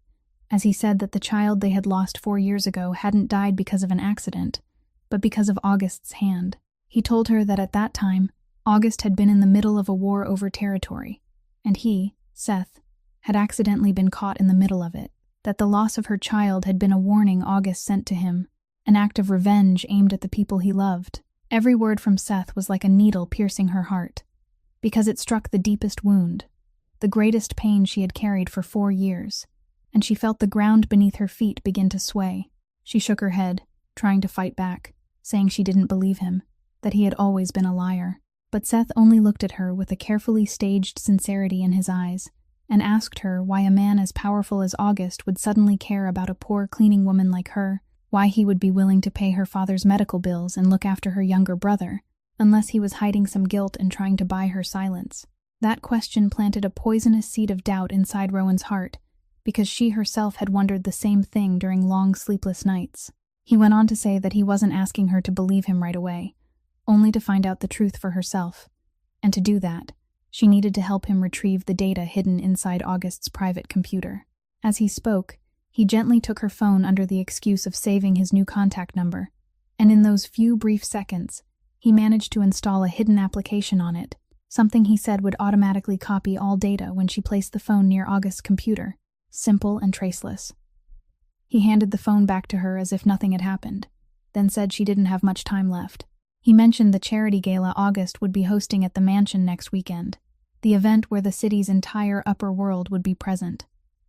S1: as he said that the child they had lost 4 years ago hadn't died because of an accident, but because of August's hand. He told her that at that time, August had been in the middle of a war over territory, and he, Seth, had accidentally been caught in the middle of it, that the loss of her child had been a warning August sent to him, an act of revenge aimed at the people he loved. Every word from Seth was like a needle piercing her heart, because it struck the deepest wound, the greatest pain she had carried for 4 years, and she felt the ground beneath her feet begin to sway. She shook her head, trying to fight back, saying she didn't believe him, that he had always been a liar. But Seth only looked at her with a carefully staged sincerity in his eyes, and asked her why a man as powerful as August would suddenly care about a poor cleaning woman like her, why he would be willing to pay her father's medical bills and look after her younger brother, unless he was hiding some guilt and trying to buy her silence. That question planted a poisonous seed of doubt inside Rowan's heart, because she herself had wondered the same thing during long sleepless nights. He went on to say that he wasn't asking her to believe him right away, only to find out the truth for herself, and to do that, she needed to help him retrieve the data hidden inside August's private computer. As he spoke, he gently took her phone under the excuse of saving his new contact number, and in those few brief seconds, he managed to install a hidden application on it, something he said would automatically copy all data when she placed the phone near August's computer, simple and traceless. He handed the phone back to her as if nothing had happened, then said she didn't have much time left. He mentioned the charity gala August would be hosting at the mansion next weekend, the event where the city's entire upper world would be present,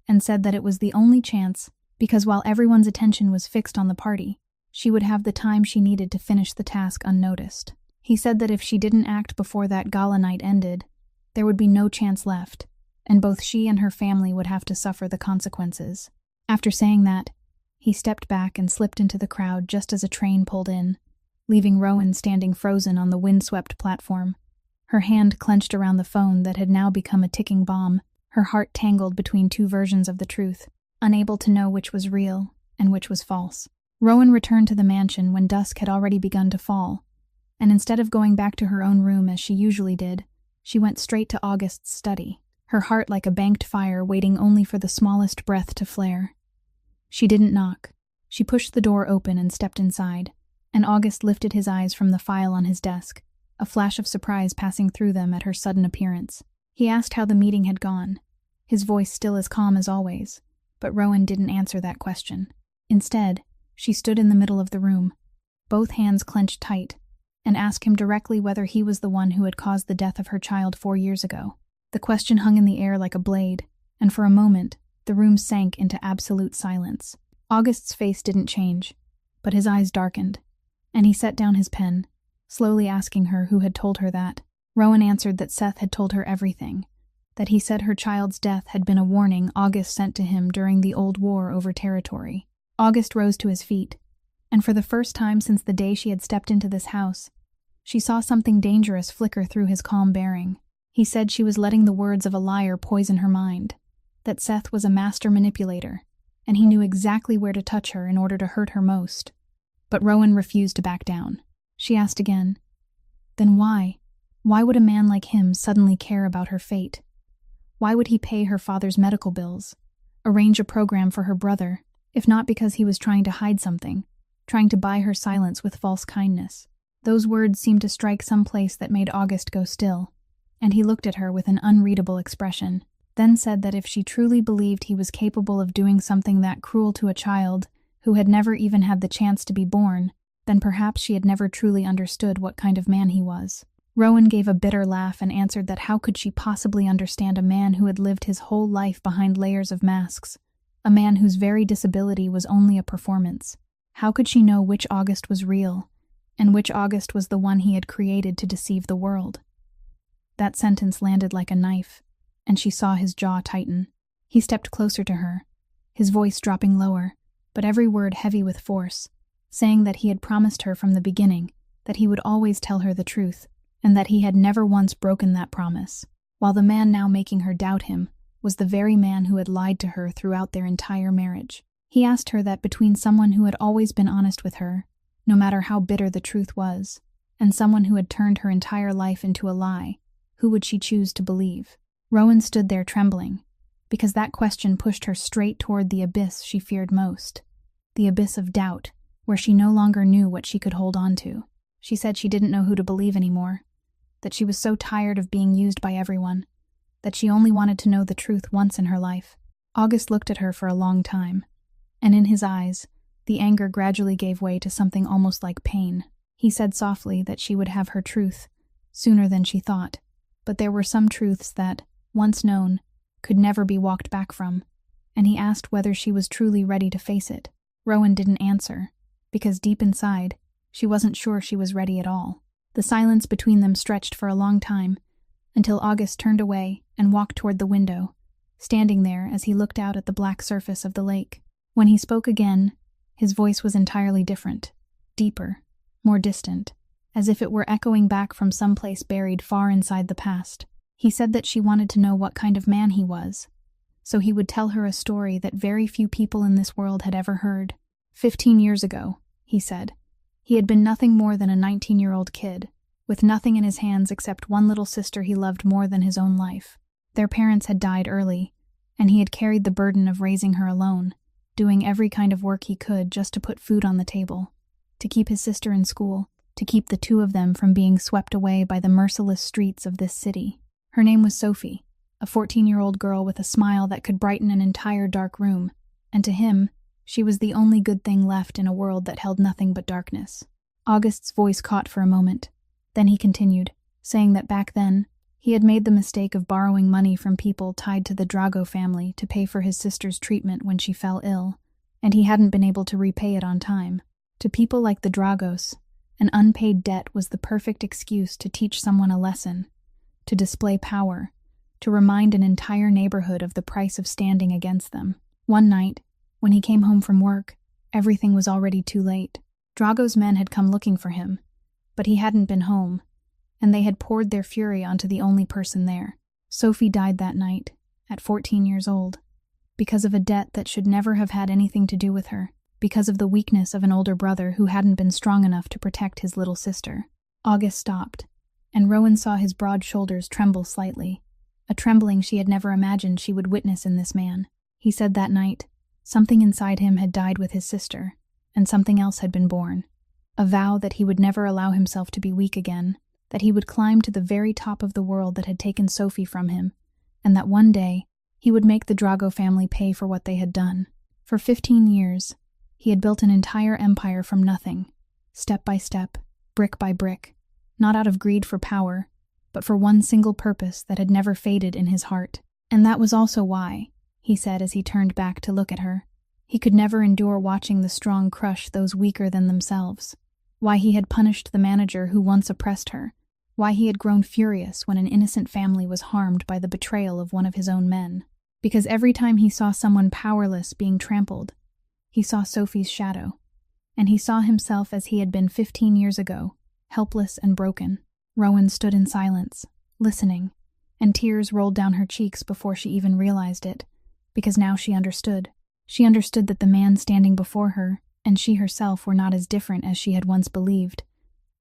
S1: and said that it was the only chance because while everyone's attention was fixed on the party, she would have the time she needed to finish the task unnoticed. He said that if she didn't act before that gala night ended, there would be no chance left, and both she and her family would have to suffer the consequences. After saying that, he stepped back and slipped into the crowd just as a train pulled in, leaving Rowan standing frozen on the windswept platform, her hand clenched around the phone that had now become a ticking bomb, her heart tangled between 2 versions of the truth, unable to know which was real and which was false. Rowan returned to the mansion when dusk had already begun to fall, and instead of going back to her own room as she usually did, she went straight to August's study, her heart like a banked fire waiting only for the smallest breath to flare. She didn't knock. She pushed the door open and stepped inside, and August lifted his eyes from the file on his desk, a flash of surprise passing through them at her sudden appearance. He asked how the meeting had gone, his voice still as calm as always, but Rowan didn't answer that question. Instead, she stood in the middle of the room, both hands clenched tight, and asked him directly whether he was the one who had caused the death of her child 4 years ago. The question hung in the air like a blade, and for a moment, the room sank into absolute silence. August's face didn't change, but his eyes darkened, and he set down his pen, slowly asking her who had told her that. Rowan answered that Seth had told her everything, that he said her child's death had been a warning August sent to him during the old war over territory. August rose to his feet, and for the first time since the day she had stepped into this house, she saw something dangerous flicker through his calm bearing. He said she was letting the words of a liar poison her mind, that Seth was a master manipulator, and he knew exactly where to touch her in order to hurt her most. But Rowan refused to back down. She asked again, then why? Why would a man like him suddenly care about her fate? Why would he pay her father's medical bills, arrange a program for her brother, if not because he was trying to hide something, trying to buy her silence with false kindness? Those words seemed to strike some place that made August go still, and he looked at her with an unreadable expression, then said that if she truly believed he was capable of doing something that cruel to a child who had never even had the chance to be born, then perhaps she had never truly understood what kind of man he was. Rowan gave a bitter laugh and answered that how could she possibly understand a man who had lived his whole life behind layers of masks, a man whose very disability was only a performance. How could she know which August was real, and which August was the one he had created to deceive the world? That sentence landed like a knife, and she saw his jaw tighten. He stepped closer to her, his voice dropping lower, but every word heavy with force, saying that he had promised her from the beginning that he would always tell her the truth, and that he had never once broken that promise, while the man now making her doubt him was the very man who had lied to her throughout their entire marriage. He asked her that between someone who had always been honest with her, no matter how bitter the truth was, and someone who had turned her entire life into a lie, who would she choose to believe? Rowan stood there trembling, because that question pushed her straight toward the abyss she feared most, the abyss of doubt, where she no longer knew what she could hold on to. She said she didn't know who to believe anymore, that she was so tired of being used by everyone, that she only wanted to know the truth once in her life. August looked at her for a long time, and in his eyes, the anger gradually gave way to something almost like pain. He said softly that she would have her truth sooner than she thought, but there were some truths that, once known, could never be walked back from, and he asked whether she was truly ready to face it. Rowan didn't answer, because deep inside, she wasn't sure she was ready at all. The silence between them stretched for a long time, until August turned away and walked toward the window, standing there as he looked out at the black surface of the lake. When he spoke again, his voice was entirely different, deeper, more distant, as if it were echoing back from some place buried far inside the past. He said that she wanted to know what kind of man he was, so he would tell her a story that very few people in this world had ever heard. 15 years ago, he said, he had been nothing more than a 19-year-old kid, with nothing in his hands except one little sister he loved more than his own life. Their parents had died early, and he had carried the burden of raising her alone, doing every kind of work he could just to put food on the table, to keep his sister in school, to keep the two of them from being swept away by the merciless streets of this city. Her name was Sophie, a 14-year-old girl with a smile that could brighten an entire dark room, and to him, she was the only good thing left in a world that held nothing but darkness. August's voice caught for a moment. Then he continued, saying that back then, he had made the mistake of borrowing money from people tied to the Drago family to pay for his sister's treatment when she fell ill, and he hadn't been able to repay it on time. To people like the Dragos, an unpaid debt was the perfect excuse to teach someone a lesson, to display power, to remind an entire neighborhood of the price of standing against them. One night, when he came home from work, everything was already too late. Drago's men had come looking for him, but he hadn't been home, and they had poured their fury onto the only person there. Sophie died that night, at 14 years old, because of a debt that should never have had anything to do with her, because of the weakness of an older brother who hadn't been strong enough to protect his little sister. August stopped, and Rowan saw his broad shoulders tremble slightly, a trembling she had never imagined she would witness in this man. He said that night, something inside him had died with his sister, and something else had been born. A vow that he would never allow himself to be weak again, that he would climb to the very top of the world that had taken Sophie from him, and that one day he would make the Drago family pay for what they had done. For 15 years, he had built an entire empire from nothing, step by step, brick by brick, not out of greed for power, but for one single purpose that had never faded in his heart. And that was also why, he said as he turned back to look at her, he could never endure watching the strong crush those weaker than themselves. Why he had punished the manager who once oppressed her, why he had grown furious when an innocent family was harmed by the betrayal of one of his own men. Because every time he saw someone powerless being trampled, he saw Sophie's shadow, and he saw himself as he had been 15 years ago, helpless and broken. Rowan stood in silence, listening, and tears rolled down her cheeks before she even realized it, because now she understood. She understood that the man standing before her and she herself were not as different as she had once believed,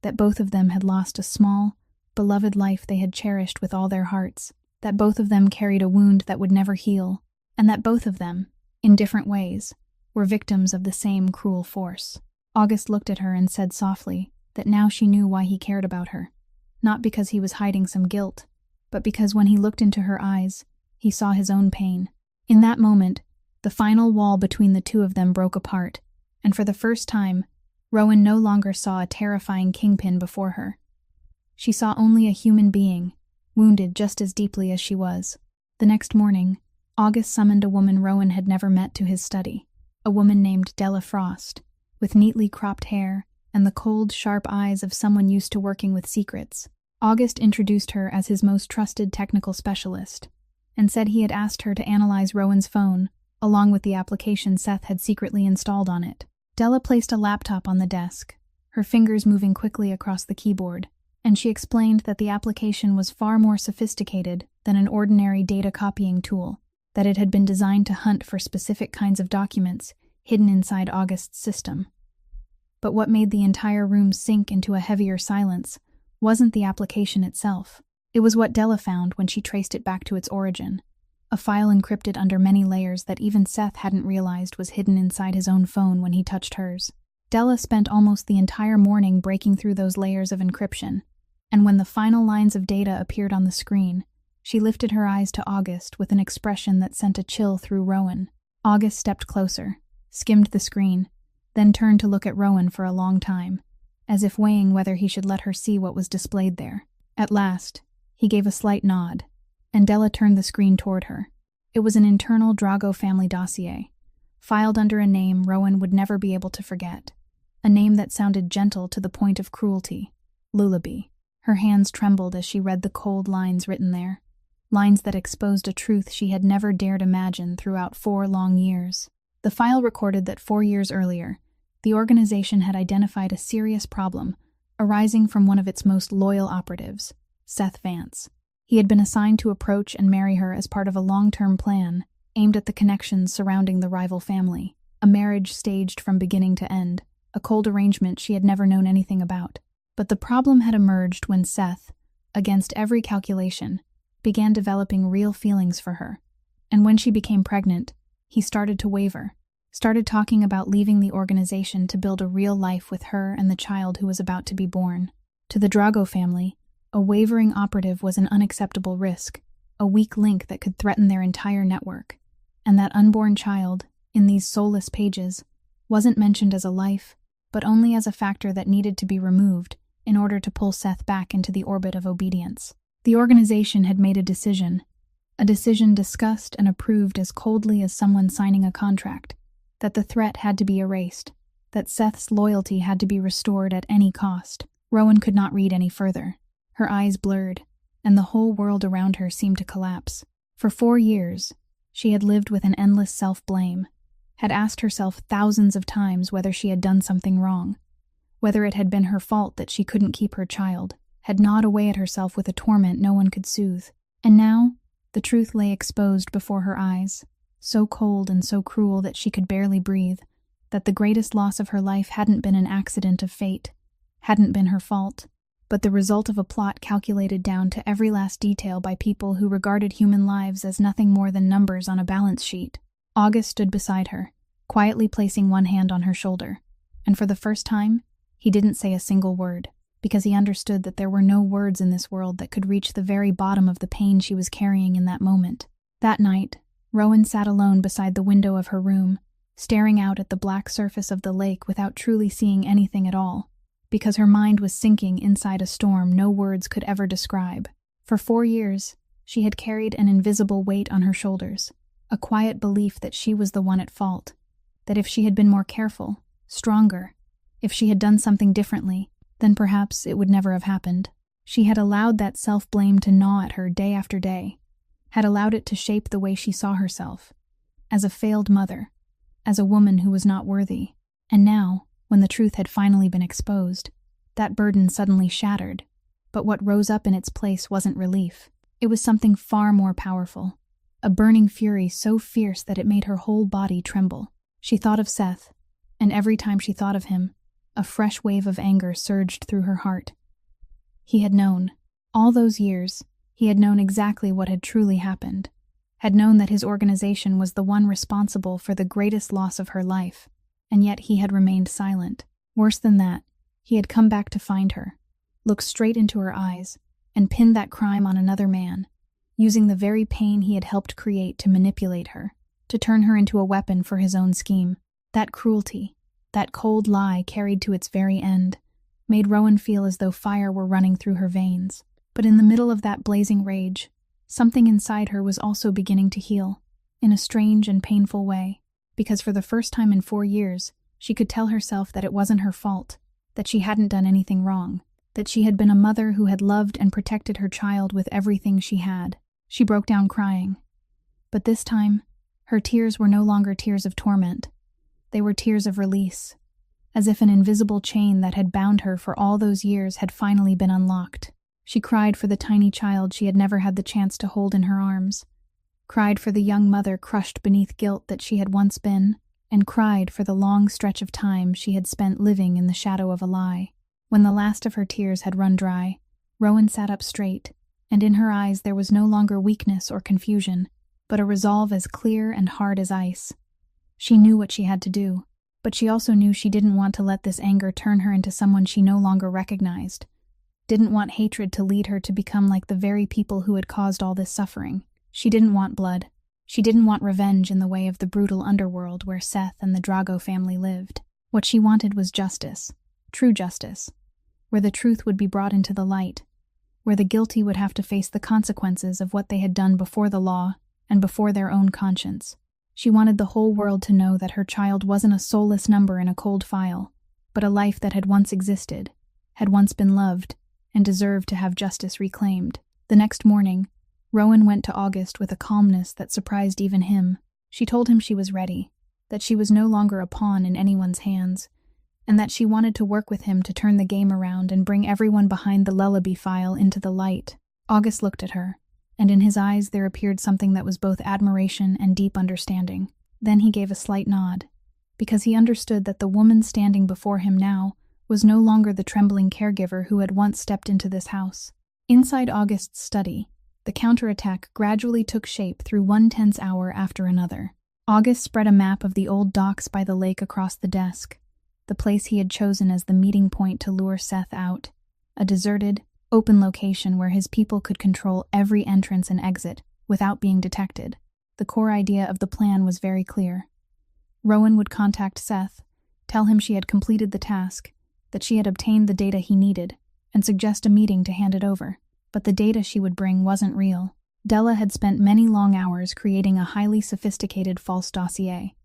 S1: that both of them had lost a small, beloved life they had cherished with all their hearts, that both of them carried a wound that would never heal, and that both of them, in different ways, were victims of the same cruel force. August looked at her and said softly that now she knew why he cared about her, not because he was hiding some guilt, but because when he looked into her eyes, he saw his own pain. In that moment, the final wall between the two of them broke apart, and for the first time, Rowan no longer saw a terrifying kingpin before her. She saw only a human being, wounded just as deeply as she was. The next morning, August summoned a woman Rowan had never met to his study, a woman named Della Frost, with neatly cropped hair and the cold, sharp eyes of someone used to working with secrets. August introduced her as his most trusted technical specialist, and said he had asked her to analyze Rowan's phone, along with the application Seth had secretly installed on it. Della placed a laptop on the desk, her fingers moving quickly across the keyboard, and she explained that the application was far more sophisticated than an ordinary data copying tool. that it had been designed to hunt for specific kinds of documents hidden inside August's system. But what made the entire room sink into a heavier silence wasn't the application itself. It was what Della found when she traced it back to its origin, a file encrypted under many layers that even Seth hadn't realized was hidden inside his own phone when he touched hers. Della spent almost the entire morning breaking through those layers of encryption, and when the final lines of data appeared on the screen, she lifted her eyes to August with an expression that sent a chill through Rowan. August stepped closer, skimmed the screen, then turned to look at Rowan for a long time, as if weighing whether he should let her see what was displayed there. At last, he gave a slight nod, and Della turned the screen toward her. It was an internal Drago family dossier, filed under a name Rowan would never be able to forget, a name that sounded gentle to the point of cruelty, Lullaby. Her hands trembled as she read the cold lines written there, lines that exposed a truth she had never dared imagine throughout 4 long years. The file recorded that 4 years earlier, the organization had identified a serious problem arising from one of its most loyal operatives, Seth Vance. He had been assigned to approach and marry her as part of a long-term plan aimed at the connections surrounding the rival family, a marriage staged from beginning to end, a cold arrangement she had never known anything about. But the problem had emerged when Seth, against every calculation, began developing real feelings for her. And when she became pregnant, he started to waver, started talking about leaving the organization to build a real life with her and the child who was about to be born. To the Drago family, a wavering operative was an unacceptable risk, a weak link that could threaten their entire network. And that unborn child, in these soulless pages, wasn't mentioned as a life, but only as a factor that needed to be removed in order to pull Seth back into the orbit of obedience. The organization had made a decision discussed and approved as coldly as someone signing a contract, that the threat had to be erased, that Seth's loyalty had to be restored at any cost. Rowan could not read any further. Her eyes blurred, and the whole world around her seemed to collapse. For 4 years, she had lived with an endless self-blame, had asked herself thousands of times whether she had done something wrong, whether it had been her fault that she couldn't keep her child, had gnawed away at herself with a torment no one could soothe. And now, the truth lay exposed before her eyes, so cold and so cruel that she could barely breathe, that the greatest loss of her life hadn't been an accident of fate, hadn't been her fault, but the result of a plot calculated down to every last detail by people who regarded human lives as nothing more than numbers on a balance sheet. August stood beside her, quietly placing one hand on her shoulder, and for the first time, he didn't say a single word, because he understood that there were no words in this world that could reach the very bottom of the pain she was carrying in that moment. That night, Rowan sat alone beside the window of her room, staring out at the black surface of the lake without truly seeing anything at all, because her mind was sinking inside a storm no words could ever describe. For 4 years, she had carried an invisible weight on her shoulders, a quiet belief that she was the one at fault, that if she had been more careful, stronger, if she had done something differently, then perhaps it would never have happened. She had allowed that self-blame to gnaw at her day after day, had allowed it to shape the way she saw herself, as a failed mother, as a woman who was not worthy. And now, when the truth had finally been exposed, that burden suddenly shattered. But what rose up in its place wasn't relief. It was something far more powerful, a burning fury so fierce that it made her whole body tremble. She thought of Seth, and every time she thought of him, a fresh wave of anger surged through her heart. He had known. All those years, he had known exactly what had truly happened, had known that his organization was the one responsible for the greatest loss of her life, and yet he had remained silent. Worse than that, he had come back to find her, looked straight into her eyes, and pinned that crime on another man, using the very pain he had helped create to manipulate her, to turn her into a weapon for his own scheme. That cruelty, that cold lie carried to its very end, made Rowan feel as though fire were running through her veins. But in the middle of that blazing rage, something inside her was also beginning to heal, in a strange and painful way, because for the first time in 4 years, she could tell herself that it wasn't her fault, that she hadn't done anything wrong, that she had been a mother who had loved and protected her child with everything she had. She broke down crying. But this time, her tears were no longer tears of torment. They were tears of release, as if an invisible chain that had bound her for all those years had finally been unlocked. She cried for the tiny child she had never had the chance to hold in her arms, cried for the young mother crushed beneath guilt that she had once been, and cried for the long stretch of time she had spent living in the shadow of a lie. When the last of her tears had run dry, Rowan sat up straight, and in her eyes there was no longer weakness or confusion, but a resolve as clear and hard as ice. She knew what she had to do, but she also knew she didn't want to let this anger turn her into someone she no longer recognized. Didn't want hatred to lead her to become like the very people who had caused all this suffering. She didn't want blood. She didn't want revenge in the way of the brutal underworld where Seth and the Drago family lived. What she wanted was justice, true justice, where the truth would be brought into the light, where the guilty would have to face the consequences of what they had done before the law and before their own conscience. She wanted the whole world to know that her child wasn't a soulless number in a cold file, but a life that had once existed, had once been loved, and deserved to have justice reclaimed. The next morning, Rowan went to August with a calmness that surprised even him. She told him she was ready, that she was no longer a pawn in anyone's hands, and that she wanted to work with him to turn the game around and bring everyone behind the lullaby file into the light. August looked at her, and in his eyes there appeared something that was both admiration and deep understanding. Then he gave a slight nod, because he understood that the woman standing before him now was no longer the trembling caregiver who had once stepped into this house. Inside August's study, the counterattack gradually took shape through one tense hour after another. August spread a map of the old docks by the lake across the desk, the place he had chosen as the meeting point to lure Seth out, a deserted, open location where his people could control every entrance and exit without being detected. The core idea of the plan was very clear. Rowan would contact Seth, tell him she had completed the task, that she had obtained the data he needed, and suggest a meeting to hand it over. But the data she would bring wasn't real. Della had spent many long hours creating a highly sophisticated false dossier.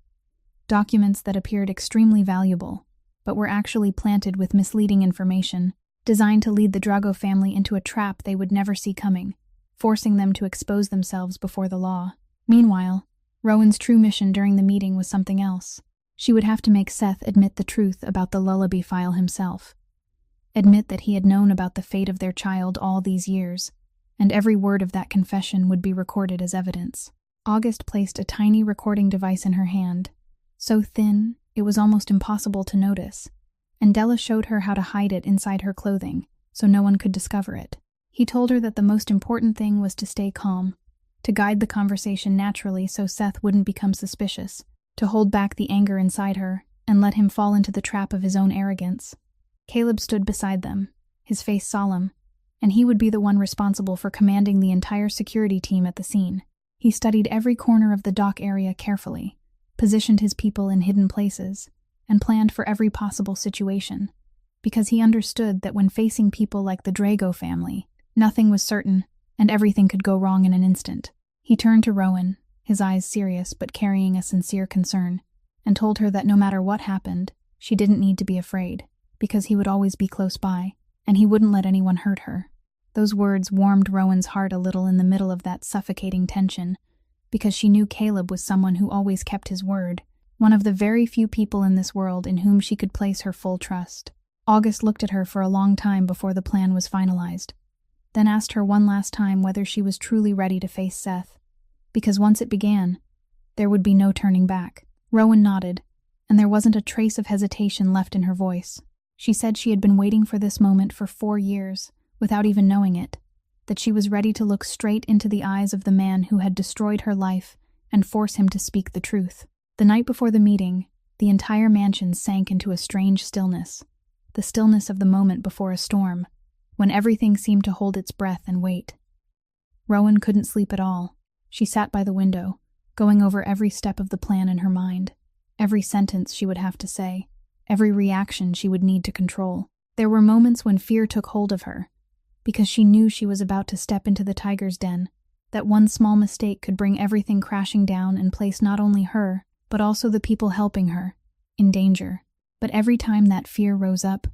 S1: Documents that appeared extremely valuable, but were actually planted with misleading information, designed to lead the Drago family into a trap they would never see coming, forcing them to expose themselves before the law. Meanwhile, Rowan's true mission during the meeting was something else. She would have to make Seth admit the truth about the lullaby file himself. Admit that he had known about the fate of their child all these years, and every word of that confession would be recorded as evidence. August placed a tiny recording device in her hand, so thin it was almost impossible to notice, and Della showed her how to hide it inside her clothing so no one could discover it. He told her that the most important thing was to stay calm, to guide the conversation naturally so Seth wouldn't become suspicious, to hold back the anger inside her and let him fall into the trap of his own arrogance. Caleb stood beside them, his face solemn, and he would be the one responsible for commanding the entire security team at the scene. He studied every corner of the dock area carefully, positioned his people in hidden places, and planned for every possible situation, because he understood that when facing people like the Drago family, nothing was certain, and everything could go wrong in an instant. He turned to Rowan, his eyes serious but carrying a sincere concern, and told her that no matter what happened, she didn't need to be afraid, because he would always be close by, and he wouldn't let anyone hurt her. Those words warmed Rowan's heart a little in the middle of that suffocating tension, because she knew Caleb was someone who always kept his word, one of the very few people in this world in whom she could place her full trust. August looked at her for a long time before the plan was finalized, then asked her one last time whether she was truly ready to face Seth, because once it began, there would be no turning back. Rowan nodded, and there wasn't a trace of hesitation left in her voice. She said she had been waiting for this moment for 4 years, without even knowing it, that she was ready to look straight into the eyes of the man who had destroyed her life and force him to speak the truth. The night before the meeting, the entire mansion sank into a strange stillness, the stillness of the moment before a storm, when everything seemed to hold its breath and wait. Rowan couldn't sleep at all. She sat by the window, going over every step of the plan in her mind, every sentence she would have to say, every reaction she would need to control. There were moments when fear took hold of her, because she knew she was about to step into the tiger's den, that one small mistake could bring everything crashing down and place not only her, but also the people helping her, in danger. But every time that fear rose up,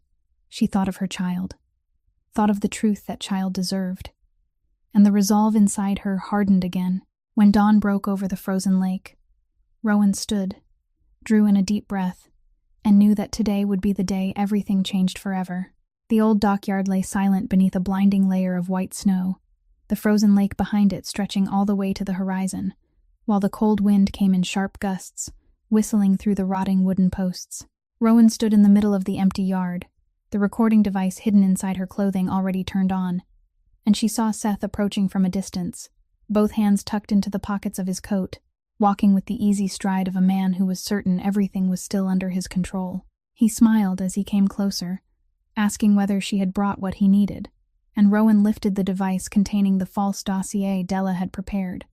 S1: she thought of her child, thought of the truth that child deserved, and the resolve inside her hardened again. When dawn broke over the frozen lake, Rowan stood, drew in a deep breath, and knew that today would be the day everything changed forever. The old dockyard lay silent beneath a blinding layer of white snow, the frozen lake behind it stretching all the way to the horizon, while the cold wind came in sharp gusts, whistling through the rotting wooden posts. Rowan stood in the middle of the empty yard, the recording device hidden inside her clothing already turned on, and she saw Seth approaching from a distance, both hands tucked into the pockets of his coat, walking with the easy stride of a man who was certain everything was still under his control. He smiled as he came closer, asking whether she had brought what he needed, and Rowan lifted the device containing the false dossier Della had prepared.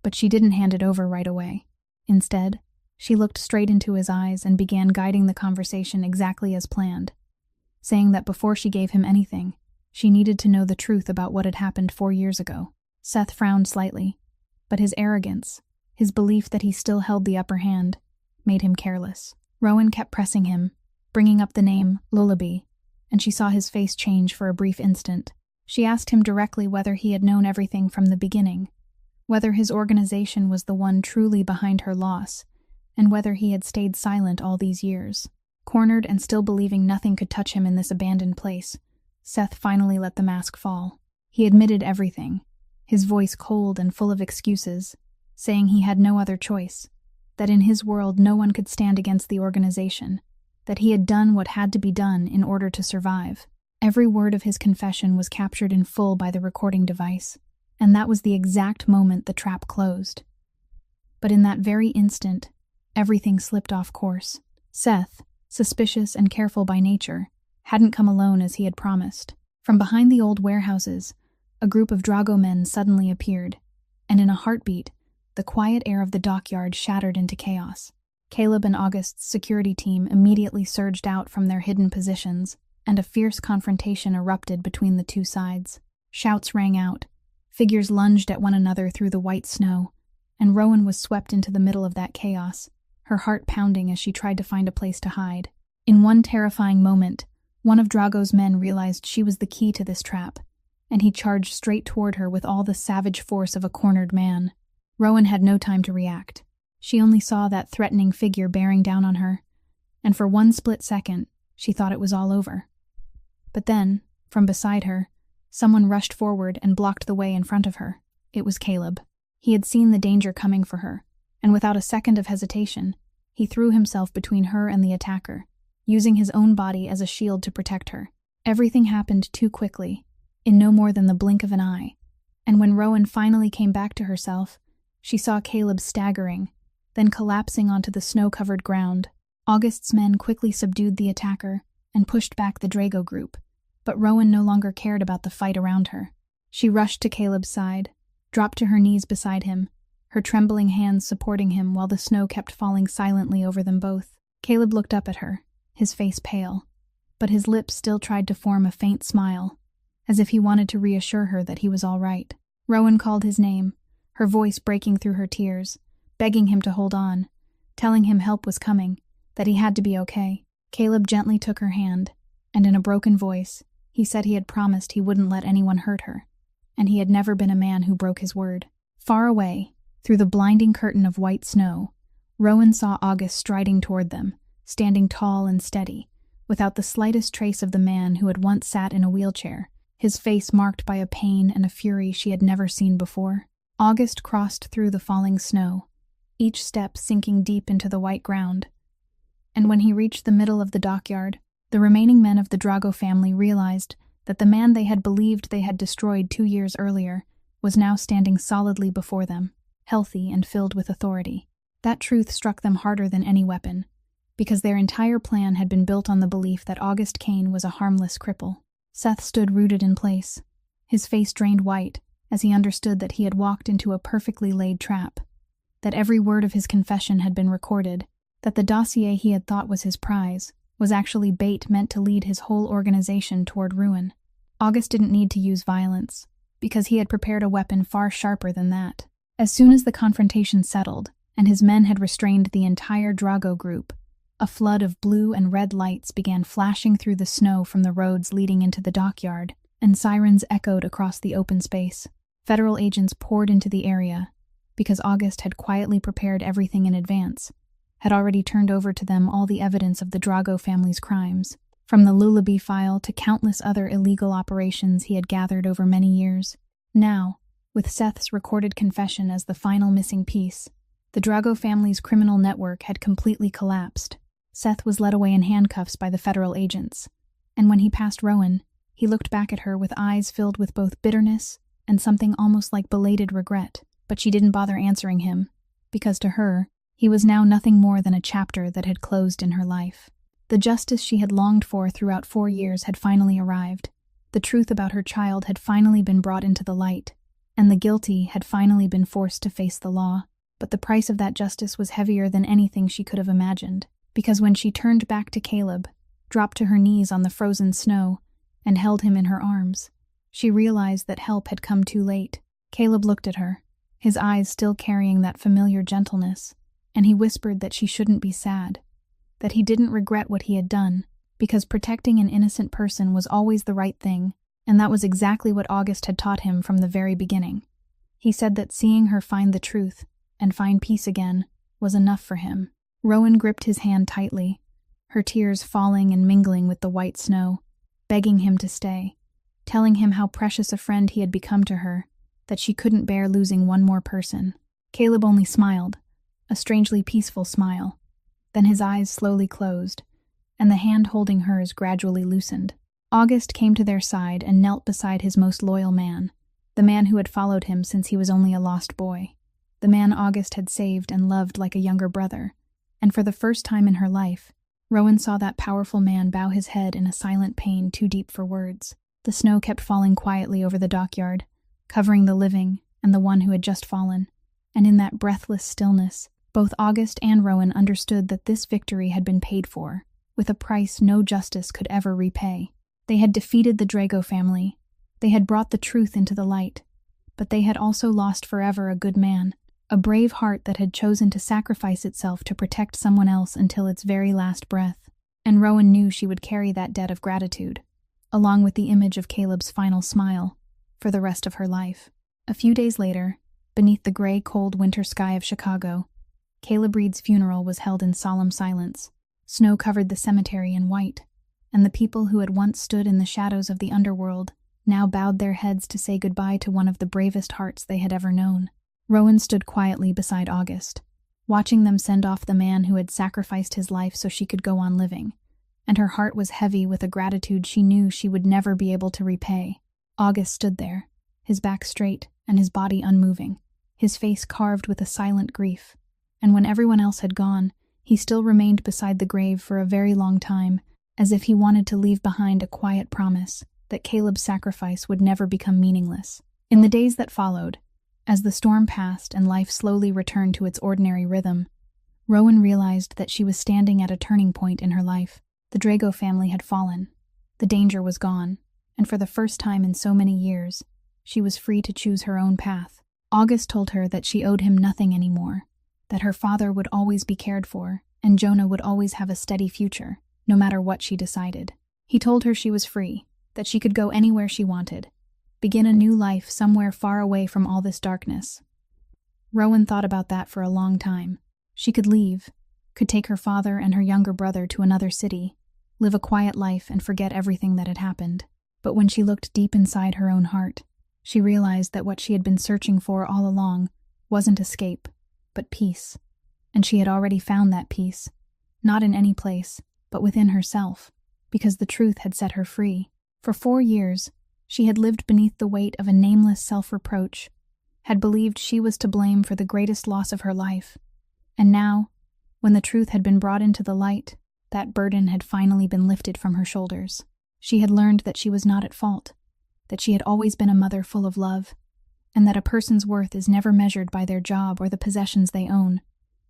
S1: But she didn't hand it over right away. Instead, she looked straight into his eyes and began guiding the conversation exactly as planned, saying that before she gave him anything, she needed to know the truth about what had happened 4 years ago. Seth frowned slightly, but his arrogance, his belief that he still held the upper hand, made him careless. Rowan kept pressing him, bringing up the name Lullaby, and she saw his face change for a brief instant. She asked him directly whether he had known everything from the beginning, whether his organization was the one truly behind her loss, and whether he had stayed silent all these years. Cornered and still believing nothing could touch him in this abandoned place, Seth finally let the mask fall. He admitted everything, his voice cold and full of excuses, saying he had no other choice, that in his world no one could stand against the organization, that he had done what had to be done in order to survive. Every word of his confession was captured in full by the recording device, and that was the exact moment the trap closed. But in that very instant, everything slipped off course. Seth, suspicious and careful by nature, hadn't come alone as he had promised. From behind the old warehouses, a group of Drago men suddenly appeared, and in a heartbeat, the quiet air of the dockyard shattered into chaos. Caleb and August's security team immediately surged out from their hidden positions, and a fierce confrontation erupted between the two sides. Shouts rang out, figures lunged at one another through the white snow, and Rowan was swept into the middle of that chaos, her heart pounding as she tried to find a place to hide. In one terrifying moment, one of Drago's men realized she was the key to this trap, and he charged straight toward her with all the savage force of a cornered man. Rowan had no time to react. She only saw that threatening figure bearing down on her, and for one split second, she thought it was all over. But then, from beside her, someone rushed forward and blocked the way in front of her. It was Caleb. He had seen the danger coming for her, and without a second of hesitation, he threw himself between her and the attacker, using his own body as a shield to protect her. Everything happened too quickly, in no more than the blink of an eye, and when Rowan finally came back to herself, she saw Caleb staggering, then collapsing onto the snow-covered ground. August's men quickly subdued the attacker and pushed back the Drago group, but Rowan no longer cared about the fight around her. She rushed to Caleb's side, dropped to her knees beside him, her trembling hands supporting him while the snow kept falling silently over them both. Caleb looked up at her, his face pale, but his lips still tried to form a faint smile, as if he wanted to reassure her that he was all right. Rowan called his name, her voice breaking through her tears, begging him to hold on, telling him help was coming, that he had to be okay. Caleb gently took her hand, and in a broken voice, he said he had promised he wouldn't let anyone hurt her, and he had never been a man who broke his word. Far away, through the blinding curtain of white snow, Rowan saw August striding toward them, standing tall and steady, without the slightest trace of the man who had once sat in a wheelchair, his face marked by a pain and a fury she had never seen before. August crossed through the falling snow, each step sinking deep into the white ground, and when he reached the middle of the dockyard, the remaining men of the Drago family realized that the man they had believed they had destroyed 2 years earlier was now standing solidly before them, healthy and filled with authority. That truth struck them harder than any weapon, because their entire plan had been built on the belief that August Kane was a harmless cripple. Seth stood rooted in place, his face drained white, as he understood that he had walked into a perfectly laid trap, that every word of his confession had been recorded, that the dossier he had thought was his prize was actually bait meant to lead his whole organization toward ruin. August didn't need to use violence, because he had prepared a weapon far sharper than that. As soon as the confrontation settled, and his men had restrained the entire Drago group, a flood of blue and red lights began flashing through the snow from the roads leading into the dockyard, and sirens echoed across the open space. Federal agents poured into the area, because August had quietly prepared everything in advance, had already turned over to them all the evidence of the Drago family's crimes, from the Lullaby file to countless other illegal operations he had gathered over many years. Now, with Seth's recorded confession as the final missing piece, the Drago family's criminal network had completely collapsed. Seth was led away in handcuffs by the federal agents, and when he passed Rowan, he looked back at her with eyes filled with both bitterness and something almost like belated regret, but she didn't bother answering him, because to her, he was now nothing more than a chapter that had closed in her life. The justice she had longed for throughout 4 years had finally arrived. The truth about her child had finally been brought into the light, and the guilty had finally been forced to face the law. But the price of that justice was heavier than anything she could have imagined, because when she turned back to Caleb, dropped to her knees on the frozen snow, and held him in her arms, she realized that help had come too late. Caleb looked at her, his eyes still carrying that familiar gentleness, and he whispered that she shouldn't be sad, that he didn't regret what he had done, because protecting an innocent person was always the right thing, and that was exactly what August had taught him from the very beginning. He said that seeing her find the truth and find peace again was enough for him. Rowan gripped his hand tightly, her tears falling and mingling with the white snow, begging him to stay, telling him how precious a friend he had become to her, that she couldn't bear losing one more person. Caleb only smiled, a strangely peaceful smile. Then his eyes slowly closed, and the hand holding hers gradually loosened. August came to their side and knelt beside his most loyal man, the man who had followed him since he was only a lost boy, the man August had saved and loved like a younger brother. And for the first time in her life, Rowan saw that powerful man bow his head in a silent pain too deep for words. The snow kept falling quietly over the dockyard, covering the living and the one who had just fallen, and in that breathless stillness, both August and Rowan understood that this victory had been paid for, with a price no justice could ever repay. They had defeated the Drago family, they had brought the truth into the light, but they had also lost forever a good man, a brave heart that had chosen to sacrifice itself to protect someone else until its very last breath. And Rowan knew she would carry that debt of gratitude, along with the image of Caleb's final smile, for the rest of her life. A few days later, beneath the gray, cold winter sky of Chicago, Caleb Reed's funeral was held in solemn silence. Snow covered the cemetery in white, and the people who had once stood in the shadows of the underworld now bowed their heads to say goodbye to one of the bravest hearts they had ever known. Rowan stood quietly beside August, watching them send off the man who had sacrificed his life so she could go on living, and her heart was heavy with a gratitude she knew she would never be able to repay. August stood there, his back straight and his body unmoving, his face carved with a silent grief, and when everyone else had gone, he still remained beside the grave for a very long time, as if he wanted to leave behind a quiet promise that Caleb's sacrifice would never become meaningless. In the days that followed, as the storm passed and life slowly returned to its ordinary rhythm, Rowan realized that she was standing at a turning point in her life. The Drago family had fallen, the danger was gone, and for the first time in so many years, she was free to choose her own path. August told her that she owed him nothing anymore, that her father would always be cared for, and Jonah would always have a steady future, no matter what she decided. He told her she was free, that she could go anywhere she wanted, begin a new life somewhere far away from all this darkness. Rowan thought about that for a long time. She could leave, could take her father and her younger brother to another city, live a quiet life and forget everything that had happened. But when she looked deep inside her own heart, she realized that what she had been searching for all along wasn't escape, but peace. And she had already found that peace, not in any place, but within herself, because the truth had set her free. For 4 years, she had lived beneath the weight of a nameless self-reproach, had believed she was to blame for the greatest loss of her life. And now, when the truth had been brought into the light, that burden had finally been lifted from her shoulders. She had learned that she was not at fault, that she had always been a mother full of love, and that a person's worth is never measured by their job or the possessions they own,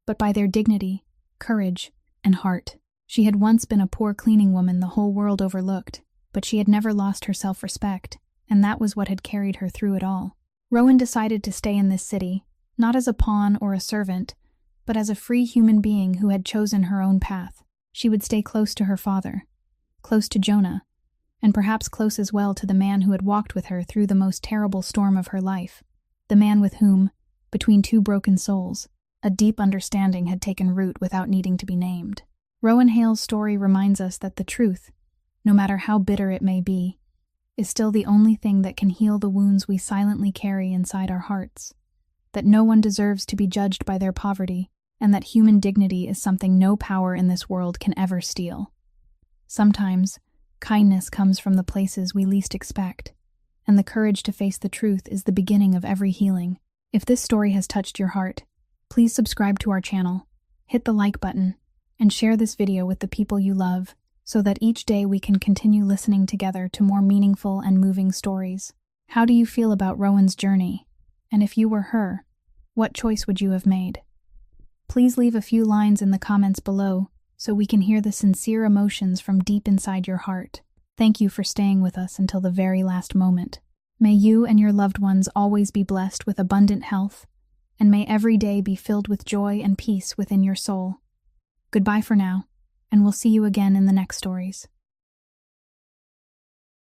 S1: but by their dignity, courage, and heart. She had once been a poor cleaning woman the whole world overlooked, but she had never lost her self-respect, and that was what had carried her through it all. Rowan decided to stay in this city, not as a pawn or a servant, but as a free human being who had chosen her own path. She would stay close to her father, close to Jonah, and perhaps close as well to the man who had walked with her through the most terrible storm of her life, the man with whom, between two broken souls, a deep understanding had taken root without needing to be named. Rowan Hale's story reminds us that the truth, no matter how bitter it may be, is still the only thing that can heal the wounds we silently carry inside our hearts, that no one deserves to be judged by their poverty, and that human dignity is something no power in this world can ever steal. Sometimes, kindness comes from the places we least expect, and the courage to face the truth is the beginning of every healing. If this story has touched your heart, please subscribe to our channel, hit the like button, and share this video with the people you love, so that each day we can continue listening together to more meaningful and moving stories. How do you feel about Rowan's journey? And if you were her, what choice would you have made? Please leave a few lines in the comments below so we can hear the sincere emotions from deep inside your heart. Thank you for staying with us until the very last moment. May you and your loved ones always be blessed with abundant health, and may every day be filled with joy and peace within your soul. Goodbye for now, and we'll see you again in the next stories.